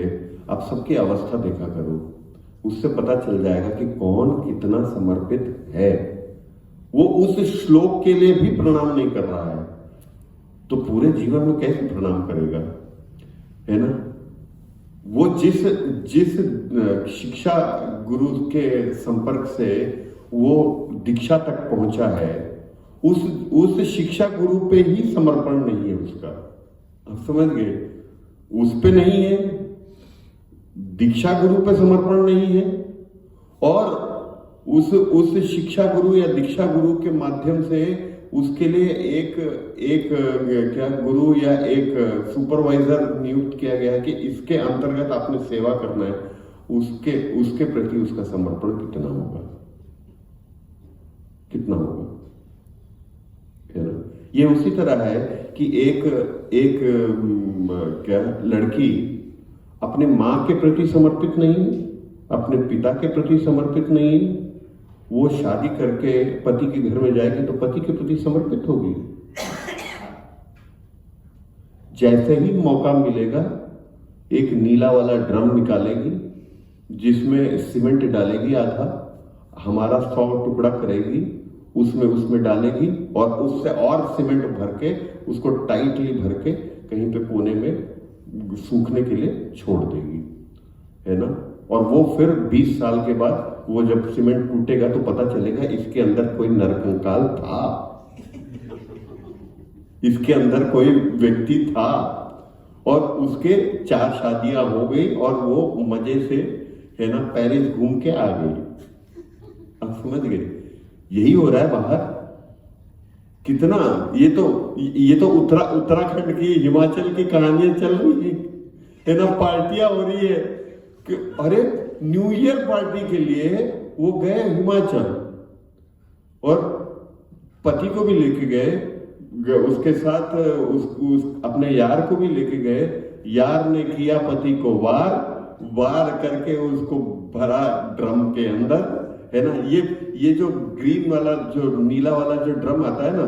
आप सबकी अवस्था देखा करो, उससे पता चल जाएगा कि कौन कितना समर्पित है। वो उस श्लोक के लिए भी प्रणाम नहीं कर रहा है, तो पूरे जीवन में कैसे प्रणाम करेगा, है ना। वो जिस शिक्षा गुरु के संपर्क से वो दीक्षा तक पहुंचा है, उस शिक्षा गुरु पे ही समर्पण नहीं है उसका। आप समझ गए? उस पे नहीं है, दीक्षा गुरु पे समर्पण नहीं है, और उस शिक्षा गुरु या दीक्षा गुरु के माध्यम से उसके लिए एक क्या गुरु या एक सुपरवाइजर नियुक्त किया गया है कि इसके अंतर्गत आपने सेवा करना है। उसके प्रति उसका समर्पण कितना होगा, है ना। ये उसी तरह है कि एक क्या लड़की अपने माँ के प्रति समर्पित नहीं, अपने पिता के प्रति समर्पित नहीं, वो शादी करके पति के घर में जाएगी तो पति के प्रति समर्पित होगी। जैसे ही मौका मिलेगा एक नीला वाला ड्रम निकालेगी, जिसमें सीमेंट डालेगी, आधा हमारा 100 टुकड़ा करेगी, उसमें डालेगी और उससे और सीमेंट भर के उसको टाइटली भर के कहीं पे कोने में सूखने के लिए छोड़ देगी, है ना। और वो फिर 20 साल के बाद वो जब सीमेंट टूटेगा तो पता चलेगा इसके अंदर कोई नरकंकाल था, इसके अंदर कोई व्यक्ति था, और उसके 4 शादियां हो गई और वो मजे से, है ना, पेरिस घूम के आ गई। आप समझ गए? यही हो रहा है बाहर। कितना ये तो उत्तराखंड की, हिमाचल की कहानियां चल रही है ना, पार्टियां हो रही है कि अरे न्यू ईयर पार्टी के लिए वो गए हिमाचल और पति को भी लेके गए, उसके साथ अपने यार को भी लेके गए। यार ने किया पति को वार करके उसको भरा ड्रम के अंदर, है ना। ये जो ग्रीन वाला, जो नीला वाला जो ड्रम आता है ना,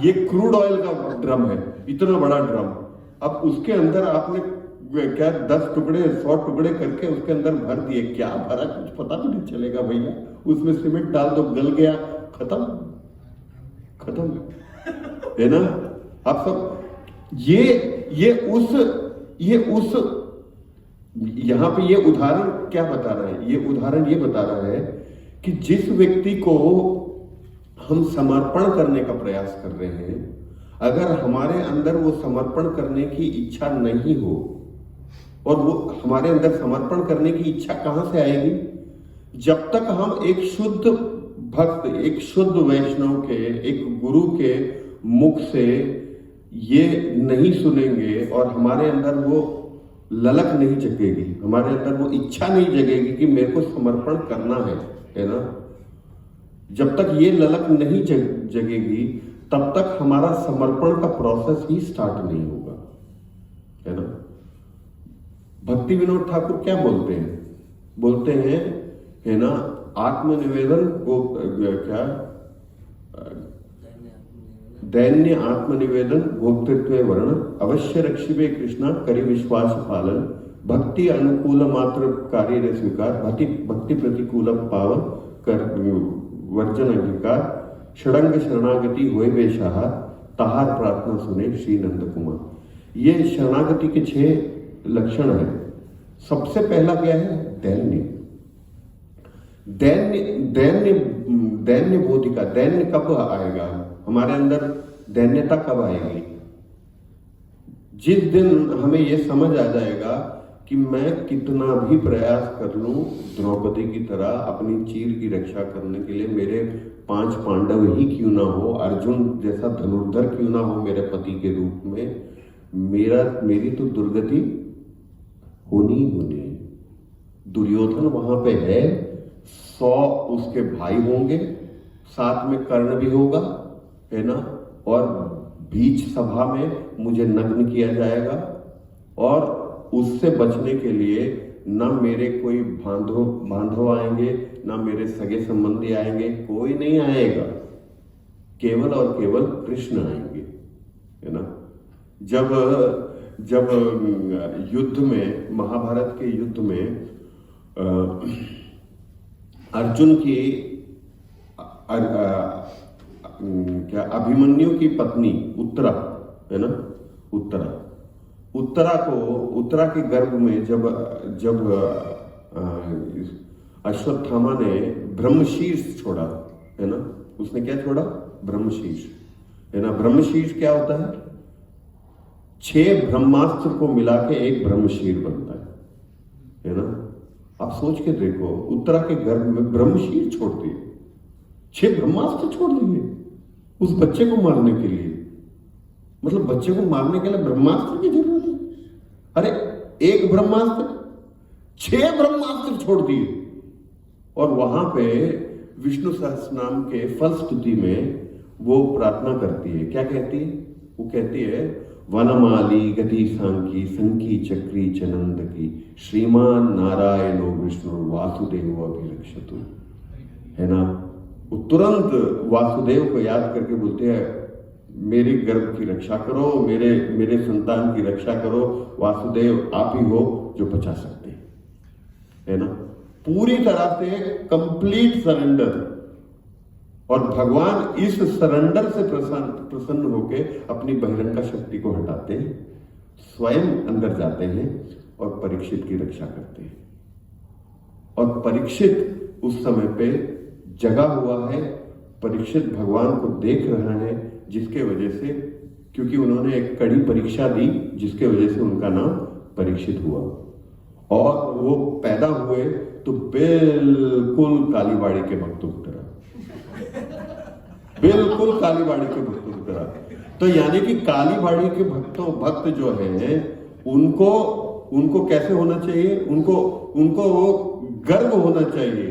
ये क्रूड ऑयल का ड्रम है, इतना बड़ा ड्रम। अब उसके अंदर आपने क्या 10 टुकड़े 100 टुकड़े करके उसके अंदर भर दिए, क्या भरा कुछ पता भी नहीं चलेगा भैया। उसमें सीमेंट डाल दो, गल गया, खत्म, है ना। आप सब ये उस यहां पे ये उदाहरण क्या बता रहा है? ये उदाहरण ये बता रहा है कि जिस व्यक्ति को हम समर्पण करने का प्रयास कर रहे हैं, अगर हमारे अंदर वो समर्पण करने की इच्छा नहीं हो, और वो हमारे अंदर समर्पण करने की इच्छा कहां से आएगी? जब तक हम एक शुद्ध भक्त, एक शुद्ध वैष्णव के, एक गुरु के मुख से ये नहीं सुनेंगे और हमारे अंदर वो ललक नहीं जगेगी, हमारे अंदर वो इच्छा नहीं जगेगी कि मेरे को समर्पण करना है ना, जब तक ये ललक नहीं जगेगी तब तक हमारा समर्पण का प्रोसेस ही स्टार्ट नहीं होगा, है ना। भक्ति विनोद ठाकुर क्या बोलते हैं? बोलते हैं, है ना, आत्मनिवेदन को क्या, दैन्य आत्मनिवेदन भोक्तृत्व वर्ण अवश्य रक्षिबे कृष्णा करि विश्वास पालन भक्ति अनुकूल मात्र कार्य स्वीकार भक्ति प्रतिकूल पावन कर वर्जन अंगीकार षडंग शरणागति हुए बेशाह तहार प्रार्थना सुने श्री नंद कुमार। ये शरणागति के 6 लक्षण है। सबसे पहला क्या है? दैन्य। दैन्य दैन्य दैन्य बोधिका। दैन्य कब आएगा हमारे अंदर? दैन्यता कब आएगी? जिस दिन हमें यह समझ आ जाएगा कि मैं कितना भी प्रयास कर लूं द्रौपदी की तरह अपनी चीर की रक्षा करने के लिए, मेरे 5 पांडव ही क्यों ना हो, अर्जुन जैसा धनुर्धर क्यों ना हो मेरे पति के रूप में, मेरी तो दुर्गति होनी ही होनी है। दुर्योधन वहां पे है, 100 उसके भाई होंगे, साथ में कर्ण भी होगा, है ना, और बीच सभा में मुझे नग्न किया जाएगा और उससे बचने के लिए ना मेरे कोई बांधव आएंगे, ना मेरे सगे संबंधी आएंगे, कोई नहीं आएगा, केवल और केवल कृष्ण आएंगे, है ना। जब युद्ध में, महाभारत के युद्ध में अर्जुन की क्या अभिमन्यु की पत्नी उत्तरा, है ना, उत्तरा के गर्भ में जब अश्वत्थामा ने ब्रह्मशीर्ष छोड़ा, है ना, उसने क्या छोड़ा? ब्रह्मशीर्ष, है ना। ब्रह्मशीर्ष क्या होता है? 6 ब्रह्मास्त्र को मिला के एक ब्रह्मशीर बनता है ना। आप सोच के देखो, उत्तरा के गर्भ में ब्रह्मशीर छोड़ दिए, 6 ब्रह्मास्त्र छोड़ दिए उस बच्चे को मारने के लिए। मतलब बच्चे को मारने के लिए ब्रह्मास्त्र की जरूरत है? अरे एक ब्रह्मास्त्र, 6 ब्रह्मास्त्र छोड़ दिए। और वहां पे विष्णु सहस्त्रनाम के फल स्तुति में वो प्रार्थना करती है। क्या कहती है? वो कहती है, वनमाली गति सांकी संकी चक्री चनंद की श्रीमान नारायणो विष्णु वासुदेव अभिरक्षतु, है ना। वो तुरंत वासुदेव को याद करके बोलते हैं, मेरे गर्भ की रक्षा करो, मेरे संतान की रक्षा करो, वासुदेव आप ही हो जो बचा सकते हैं, है ना। पूरी तरह से कंप्लीट सरेंडर। और भगवान इस सरेंडर से प्रसन्न होकर अपनी बहिरंगा शक्ति को हटाते हैं, स्वयं अंदर जाते हैं और परीक्षित की रक्षा करते हैं। और परीक्षित उस समय पे जगा हुआ है, परीक्षित भगवान को देख रहा है, जिसके वजह से, क्योंकि उन्होंने एक कड़ी परीक्षा दी जिसके वजह से उनका नाम परीक्षित हुआ। और वो पैदा हुए तो बिल्कुल कालीबाड़ी के भक्तों की तरह, बिल्कुल कालीबाड़ी के भक्तों की तरह। तो यानी कि कालीबाड़ी के भक्त जो हैं, उनको कैसे होना चाहिए? उनको गर्व होना चाहिए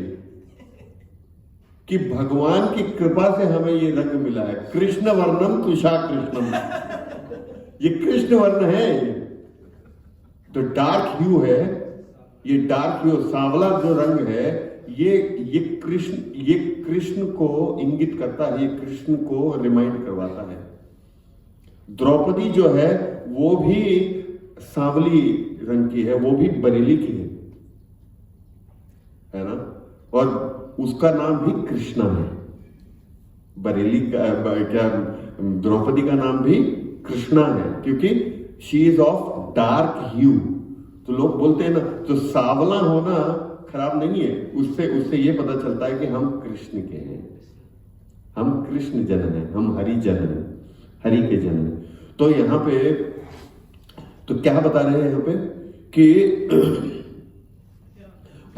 कि भगवान की कृपा से हमें ये रंग मिला है। कृष्ण वर्णम तुषा कृष्णम, ये कृष्ण वर्ण है। तो डार्क ह्यू है, ये डार्क ह्यू, सांवला जो रंग है, ये कृष्ण को इंगित करता है, ये कृष्ण को रिमाइंड करवाता है। द्रौपदी जो है वो भी सांवली रंग की है, वो भी बरेली की है ना। और उसका नाम भी कृष्णा है। बरेली का क्या, द्रौपदी का नाम भी कृष्णा है, क्योंकि शी इज ऑफ डार्क ह्यू, तो लोग बोलते हैं ना, तो सांवला होना खराब नहीं है, उससे उससे ये पता चलता है कि हम कृष्ण के हैं, हम कृष्ण जन हैं, हम हरि जन हैं, हरि के जन हैं। तो यहाँ पे तो क्या बता रहे हैं यहाँ पे कि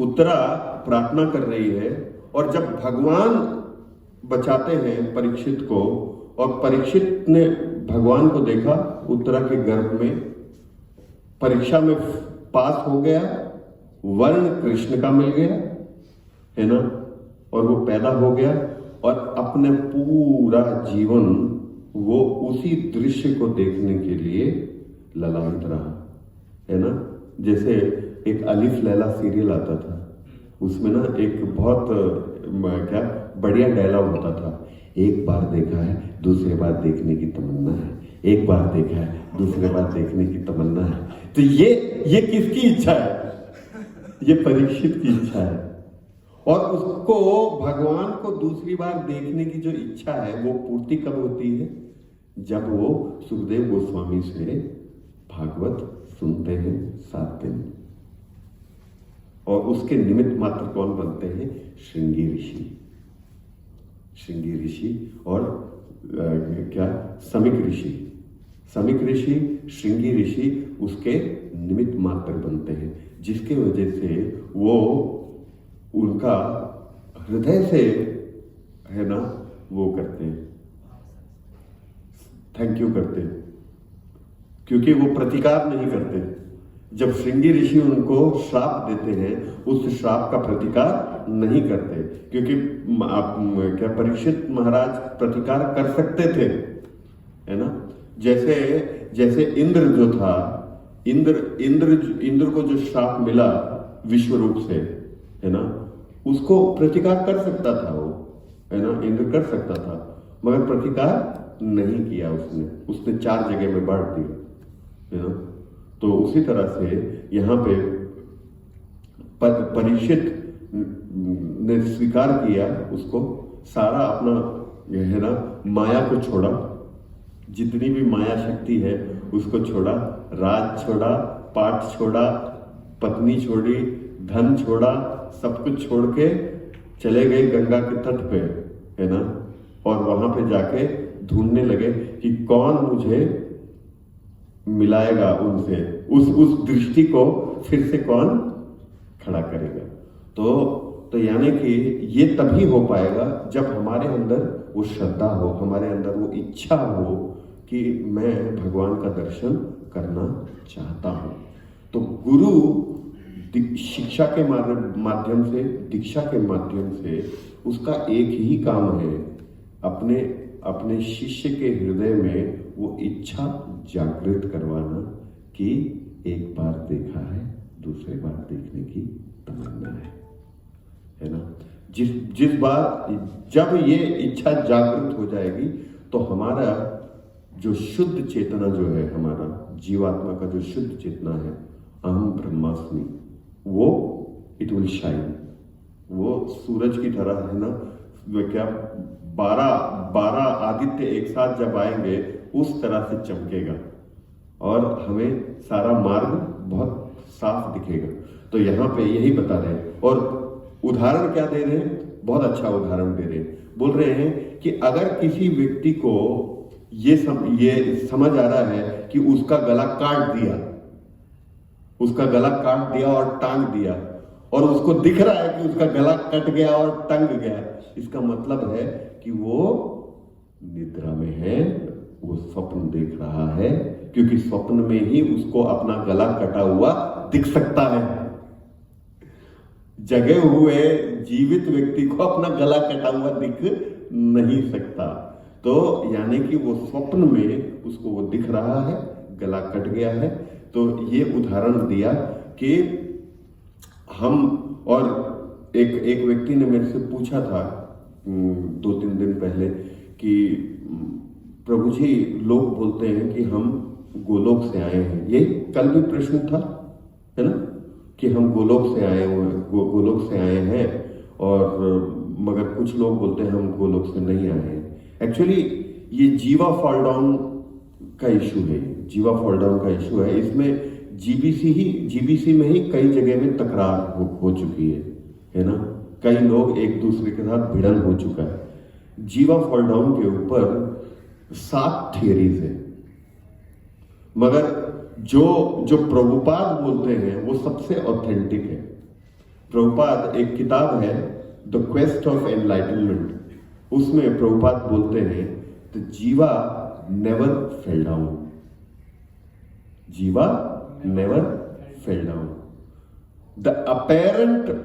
उत्तरा प्रार्थना कर रही है, और जब भगवान बचाते हैं परीक्षित को, और परीक्षित ने भगवान को देखा उत्तरा के गर्भ में, परीक्षा में पास हो गया, वर्ण कृष्ण का मिल गया है ना, और वो पैदा हो गया, और अपने पूरा जीवन वो उसी दृश्य को देखने के लिए ललायित रहा है ना। जैसे एक अलिफ लैला सीरियल आता था, उसमें ना एक बहुत क्या बढ़िया डायलॉग होता था, एक बार देखा है दूसरे बार देखने की तमन्ना है, एक बार देखा है दूसरे बार देखने की तमन्ना है। तो ये किसकी इच्छा है? ये परीक्षित की इच्छा है। और उसको भगवान को दूसरी बार देखने की जो इच्छा है वो पूर्ति कब होती है? जब वो सुखदेव गोस्वामी से भागवत सुनते हैं 7 दिन, और उसके निमित्त मात्र कौन बनते हैं? श्रृंगी ऋषि, श्रृंगी ऋषि और क्या समिक ऋषि, समिक ऋषि, श्रृंगी ऋषि उसके निमित्त मात्र बनते हैं, जिसके वजह से वो उनका हृदय से है ना वो करते हैं, थैंक यू करते हैं, क्योंकि वो प्रतिकार नहीं करते। जब श्रृंगी ऋषि उनको श्राप देते हैं, उस श्राप का प्रतिकार नहीं करते, क्योंकि क्या परीक्षित महाराज प्रतिकार कर सकते थे, है ना। जैसे इंद्र जो था, इंद्र को जो श्राप मिला विश्व रूप से, है ना, उसको प्रतिकार कर सकता था वो, है ना, इंद्र कर सकता था, मगर प्रतिकार नहीं किया उसने 4 जगह में बांट दिया, है ना। तो उसी तरह से यहाँ पे परीक्षित ने स्वीकार किया, उसको सारा अपना है ना माया को छोड़ा, जितनी भी माया शक्ति है उसको छोड़ा, राज छोड़ा, पाठ छोड़ा, पत्नी छोड़ी, धन छोड़ा, सब कुछ छोड़ के चले गए गंगा के तट पे, है ना, और वहां पे जाके ढूंढने लगे कि कौन मुझे मिलाएगा उनसे, उस दृष्टि को फिर से कौन खड़ा करेगा। तो यानी कि ये तभी हो पाएगा जब हमारे अंदर वो श्रद्धा हो, हमारे अंदर वो इच्छा हो कि मैं भगवान का दर्शन करना चाहता हूं। तो गुरु शिक्षा के माध्यम से, दीक्षा के माध्यम से उसका एक ही काम है, अपने शिष्य के हृदय में वो इच्छा जागृत करवाना कि एक बार देखा है दूसरे बार देखने की तमन्ना है ना। जिस बार जब ये इच्छा जागृत हो जाएगी तो हमारा जो शुद्ध चेतना जो है, हमारा जीवात्मा का जो शुद्ध चेतना है, अहम ब्रह्मास्मि, वो इट विल शाइन, वो सूरज की तरह है ना, क्या 12 आदित्य एक साथ जब आएंगे उस तरह से चमकेगा, और हमें सारा मार्ग बहुत साफ दिखेगा। तो यहाँ पे यही बता रहे हैं, और उदाहरण क्या दे रहे हैं? बहुत अच्छा उदाहरण दे रहे हैं। बोल रहे हैं कि अगर किसी व्यक्ति को ये समझ आ रहा है कि उसका गला काट दिया और टांग दिया, और उसको दिख रहा है कि उसका गला कट गया और टंग गया, इसका मतलब है कि वो निद्रा में है, वो स्वप्न देख रहा है, क्योंकि स्वप्न में ही उसको अपना गला कटा हुआ दिख सकता है। जगे हुए जीवित व्यक्ति को अपना गला कटा हुआ दिख नहीं सकता। तो यानी कि वो स्वप्न में उसको वो दिख रहा है, गला कट गया है। तो ये उदाहरण दिया कि हम, और एक व्यक्ति ने मेरे से पूछा था 2-3 दिन पहले कि प्रभु जी, लोग बोलते हैं कि हम गोलोक से आए हैं। ये कल भी प्रश्न था, है ना, कि हम गोलोक से आए हैं, और मगर कुछ लोग बोलते हैं हम गोलोक से नहीं आए हैं। एक्चुअली ये जीवा फॉल डाउन का इशू है, जीवा फॉल डाउन का इशू है। इसमें जीबीसी में ही कई जगह में तकरार हो चुकी है ना। कई लोग एक दूसरे के साथ भिड़न हो चुका है। जीवा फॉल डाउन के ऊपर 7 थियरीज है, मगर जो प्रभुपाद बोलते हैं वो सबसे ऑथेंटिक है। प्रभुपाद एक किताब है द क्वेस्ट ऑफ एनलाइटनमेंट, उसमें प्रभुपाद बोलते हैं द जीवा नेवर फेल डाउन, जीवा never fell down. The apparent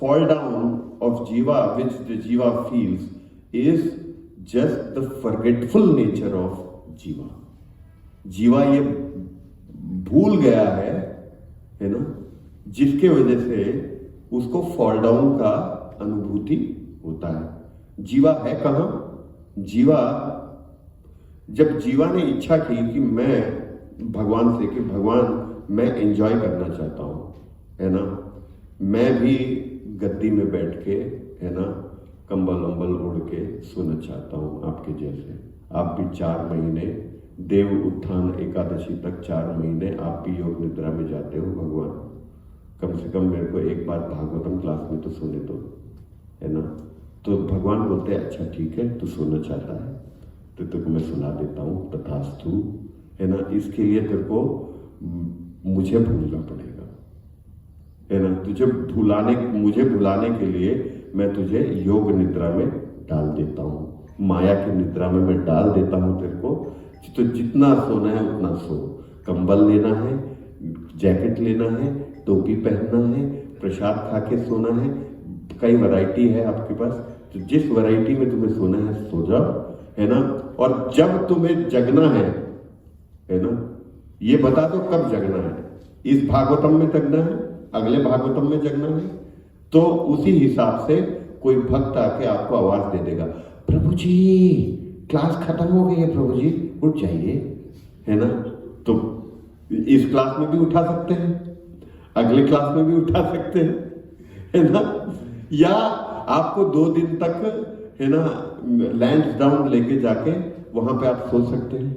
fall down of jiva which the jiva feels is just the forgetful nature of jiva. जीवा ये भूल गया है ना, जिसके वजह से उसको फॉल डाउन का अनुभूति होता है। जीवा है कहाँ? जीवा, जब जीवा ने इच्छा की कि मैं भगवान से कि भगवान मैं एंजॉय करना चाहता हूं, है ना, मैं भी गद्दी में बैठ के, है ना, कंबल अंबल ओढ़ के सोना चाहता हूं आपके जैसे। आप भी 4 महीने देव उत्थान एकादशी तक 4 महीने आप भी योग निद्रा में जाते हो। भगवान कम से कम मेरे को एक बार भागवतम क्लास में तो सोने दो, है ना। तो भगवान बोलते हैं अच्छा ठीक है, तू सोना चाहता है तो तेरे को मैं सुला देता हूँ, तथास्तु, है ना। इसके लिए तेरे को मुझे भूलना पड़ेगा, है ना। मुझे भुलाने के लिए मैं तुझे योग निद्रा में डाल देता हूँ, माया की निद्रा में मैं डाल देता हूँ तेरे को। तो जितना सोना है उतना सो, कंबल लेना है, जैकेट लेना है, टोपी पहनना है, प्रसाद खा के सोना है, कई वैरायटी है आपके पास, तो जिस वैरायटी में तुम्हें सोना है सो जाओ, है ना। और जब तुम्हें जगना है ना, ये बता दो कब जगना है। इस भागवतम में जगना है, अगले भागवतम में जगना है, तो उसी हिसाब से कोई भक्त आके आपको आवाज दे देगा, प्रभु जी क्लास खत्म हो गई है, प्रभु जी उठ जाइए, है ना। तो इस क्लास में भी उठा सकते हैं, अगले क्लास में भी उठा सकते हैं, है ना। या आपको 2 दिन तक, है ना, लैंड डाउन लेके जाके वहां पे आप सो सकते हैं,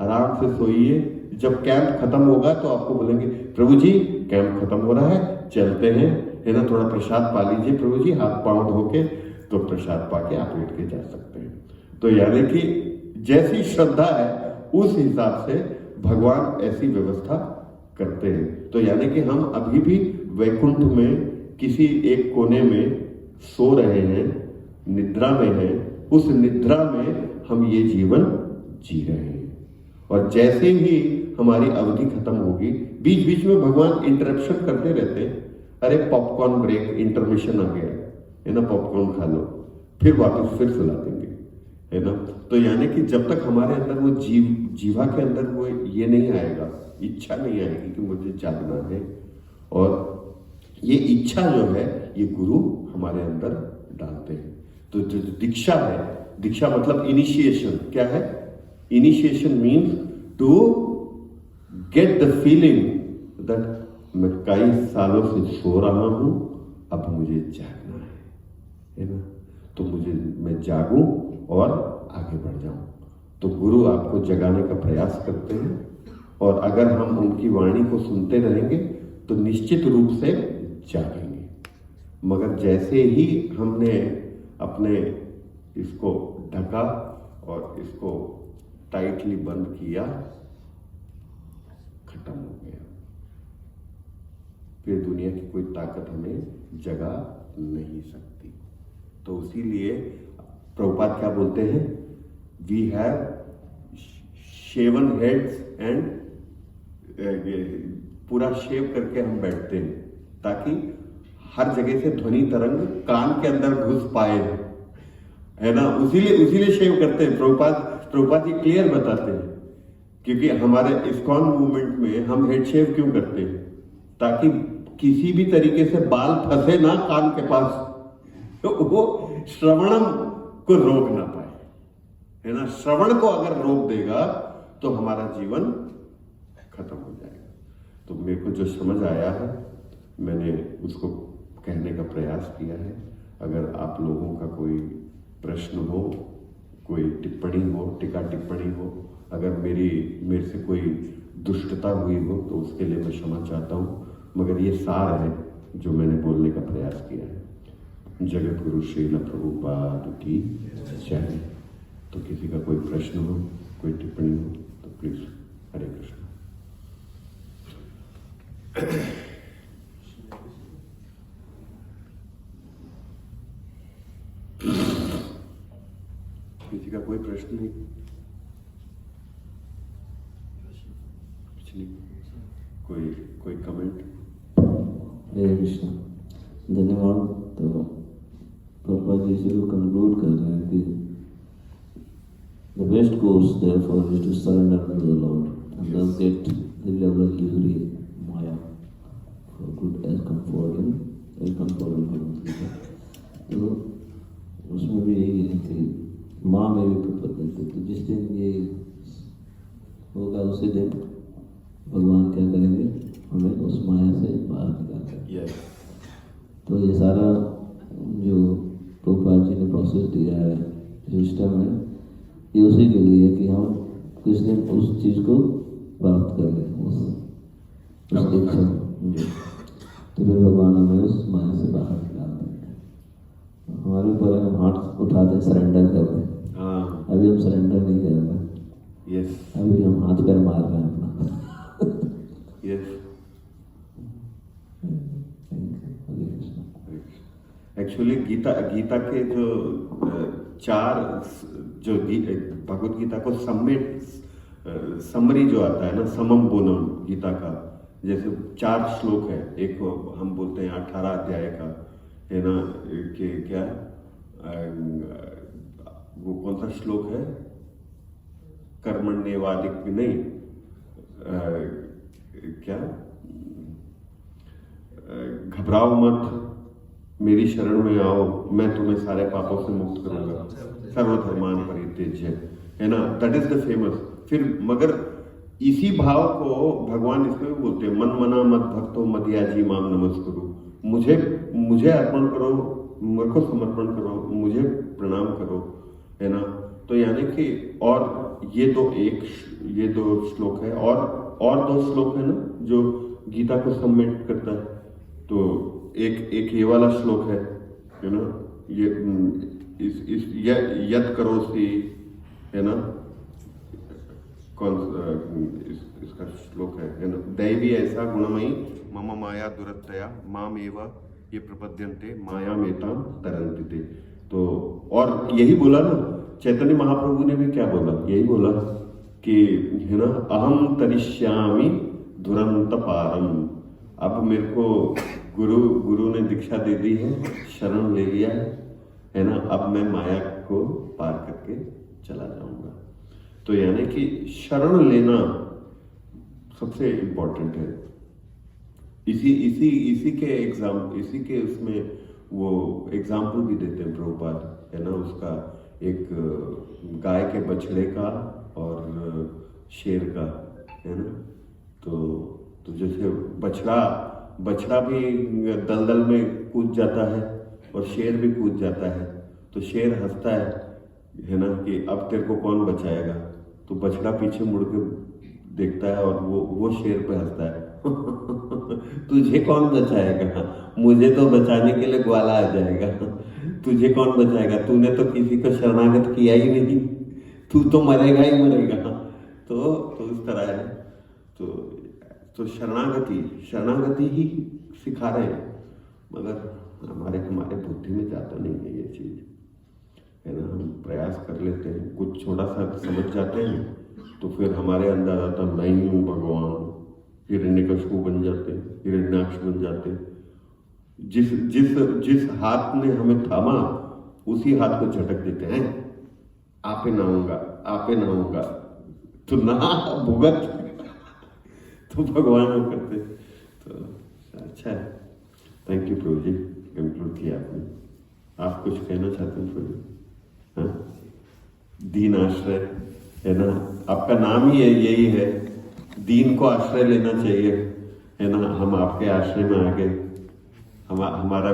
आराम से सोइए। जब कैंप खत्म होगा तो आपको बोलेंगे प्रभु जी कैंप खत्म हो रहा है, चलते हैं, है ना, थोड़ा प्रसाद पा लीजिए प्रभु जी, हाथ पांव धो के, तो प्रसाद पाके आप लेट के जा सकते हैं। तो यानी कि जैसी श्रद्धा है उस हिसाब से भगवान ऐसी व्यवस्था करते हैं। तो यानी कि हम अभी भी वैकुंठ में किसी एक कोने में सो रहे हैं, निद्रा में हैं, उस निद्रा में हम ये जीवन जी रहे हैं। और जैसे ही हमारी अवधि खत्म होगी, बीच बीच में भगवान इंटरप्शन करते रहते हैं, अरे पॉपकॉर्न ब्रेक, इंटरमिशन आ गया, है ना, पॉपकॉर्न खा लो, फिर वापस फिर सुला देंगे, है ना। तो यानी कि जब तक हमारे अंदर वो जीवा के अंदर वो ये नहीं आएगा, इच्छा नहीं आएगी कि मुझे जागना है, और ये इच्छा जो है ये गुरु हमारे अंदर डालते हैं। तो जो दीक्षा है, दीक्षा मतलब इनिशिएशन, क्या है? Initiation means to get the feeling that मैं कई सालों से सो रहा हूं, अब मुझे जागना है ना। तो मैं जागूं और आगे बढ़ जाऊं। तो गुरु आपको जगाने का प्रयास करते हैं, और अगर हम उनकी वाणी को सुनते रहेंगे तो निश्चित रूप से जागेंगे। मगर जैसे ही हमने अपने इसको ढका और इसको टाइटली बंद किया, खत्म हो गया। फिर दुनिया की कोई ताकत हमें जगा नहीं सकती। तो इसीलिए प्रभुपाद क्या बोलते हैं? We have shaven heads and पूरा शेव करके हम बैठते हैं, ताकि हर जगह से ध्वनि तरंग कान के अंदर घुस पाए, है ना। उसीलिए शेव करते हैं। प्रभुपाद जी क्लियर बताते हैं, क्योंकि हमारे इस्कॉन मूवमेंट में हम हेड शेव क्यों करते हैं? ताकि किसी भी तरीके से बाल फंसे ना कान के पास, तो वो श्रवणम को रोक ना पाए, है ना। श्रवण को अगर रोक देगा तो हमारा जीवन खत्म हो जाएगा। तो मेरे को जो समझ आया है मैंने उसको कहने का प्रयास किया है। अगर आप लोगों का कोई प्रश्न हो, कोई टिप्पणी हो, टीका टिप्पणी हो, अगर मेरे से कोई दुष्टता हुई हो तो उसके लिए मैं क्षमा चाहता हूँ, मगर ये सार है जो मैंने बोलने का प्रयास किया है। जगत गुरु श्रील प्रभुपाद की जय। तो किसी का कोई प्रश्न हो, कोई टिप्पणी हो तो प्लीज। हरे कृष्ण। किसी का कोई प्रश्न नहीं? कोई कमेंट? हरे कृष्ण। धन्यवाद। तो प्रभुपाद जी से वो कंक्लूड कर रहे हैं कि the best course therefore is to surrender to the Lord and thus get the level of illusory maya for good as comfort and Bhagavad Gita। तो उसमें भी यही है कि माँ में भी प्रपद्यन्ते, तो जिस दिन ये होगा उसी दिन भगवान क्या करेंगे, हमें उस माया से बाहर निकालेंगे। तो ये सारा जो प्रभुपाद जी ने प्रोसेस दिया है, सिस्टम है, ये उसी के लिए है कि हम किस दिन उस चीज़ को प्राप्त कर लें, उस इच्छा। तो फिर भगवान हमें उस माया से बाहर निकाल देंगे। हमारे ऊपर हम हाथ उठा दें, सरेंडर कर दें। अभी हम सरेंडर नहीं कर रहे। अभी हम हाथ पैर मार रहे हैं अपना। एक्चुअली गीता के जो चार जो भगवत गीता को समरी जो आता है ना, समम बोनम गीता का, जैसे 4 श्लोक है। एक हम बोलते हैं 18 अध्याय का है ना, कि क्या वो कौन सा श्लोक है, कर्मण्येवादिक भी नहीं, क्या घबराओ मत, मेरी शरण में आओ, मैं तुम्हें सारे पापों से मुक्त करूंगा, सर्वधर्मान परित्यज्य, है ना, दैट इज द फेमस। फिर मगर इसी भाव को भगवान इसमें भी बोलते हैं, मन मना मत भक्तो मदयाजी माम नमस्कुरु, मुझे अर्पण करो, मेरे को समर्पण करो, मुझे प्रणाम करो, है ना। तो यानी कि और ये दो श्लोक है, और 2 श्लोक है ना जो गीता को समेट करता है। तो एक ये वाला श्लोक है ना, ये इस यद करोसि, है ना, कौन इसका श्लोक है ना, दैवी ऐसा गुणमयी मम माया दुरत्यया माम एव ये प्रपद्यन्ते माया मेताम तरन्ति ते। तो और यही बोला ना चैतन्य महाप्रभु ने भी, क्या बोला, यही बोला कि है ना, अहम तरिष्यामि दुरंत पारम। अब मेरे को गुरु ने दीक्षा दे दी है, शरण ले लिया है ना, अब मैं माया को पार करके चला जाऊंगा। तो यानी कि शरण लेना सबसे इम्पोर्टेंट है। इसी के उसमें वो एग्जाम्पल भी देते हैं प्रभुपाद, है ना, उसका एक गाय के बछड़े का और शेर का, है ना। तो जैसे बछड़ा भी दलदल में कूद जाता है और शेर भी कूद जाता है, तो शेर हंसता है ना, कि अब तेरे को कौन बचाएगा। तो बछड़ा पीछे मुड़ के देखता है और वो शेर पे हंसता है तुझे कौन बचाएगा, मुझे तो बचाने के लिए ग्वाला आ जाएगा, तुझे कौन बचाएगा, तूने तो किसी को शरणागत किया ही नहीं, तू तो मरेगा ही मरेगा। तो इस तरह है। तो शरणागति ही सिखा रहे हैं, मगर हमारे बुद्धि में जाता नहीं है ये चीज, है ना। हम प्रयास कर लेते हैं, कुछ छोटा सा समझ जाते हैं, तो फिर हमारे अंदर आता मैं ही हूँ भगवान, हिरण्यकशिपु बन जाते हैं, हिरण्याक्ष बन जाते हैं। जिस हाथ ने हमें थामा उसी हाथ को झटक देते हैं, आपे ना होगा तो ना भुगत तो भगवान वो करते। तो अच्छा है। Thank you Prabhu ji, conclude किया आपने। आप कुछ कहना चाहते हैं प्रभु? हाँ, दीन आश्रय, है ना, आपका नाम ही यही है, दीन को आश्रय लेना चाहिए, है ना। हम आपके आश्रय में आ गए, हमारा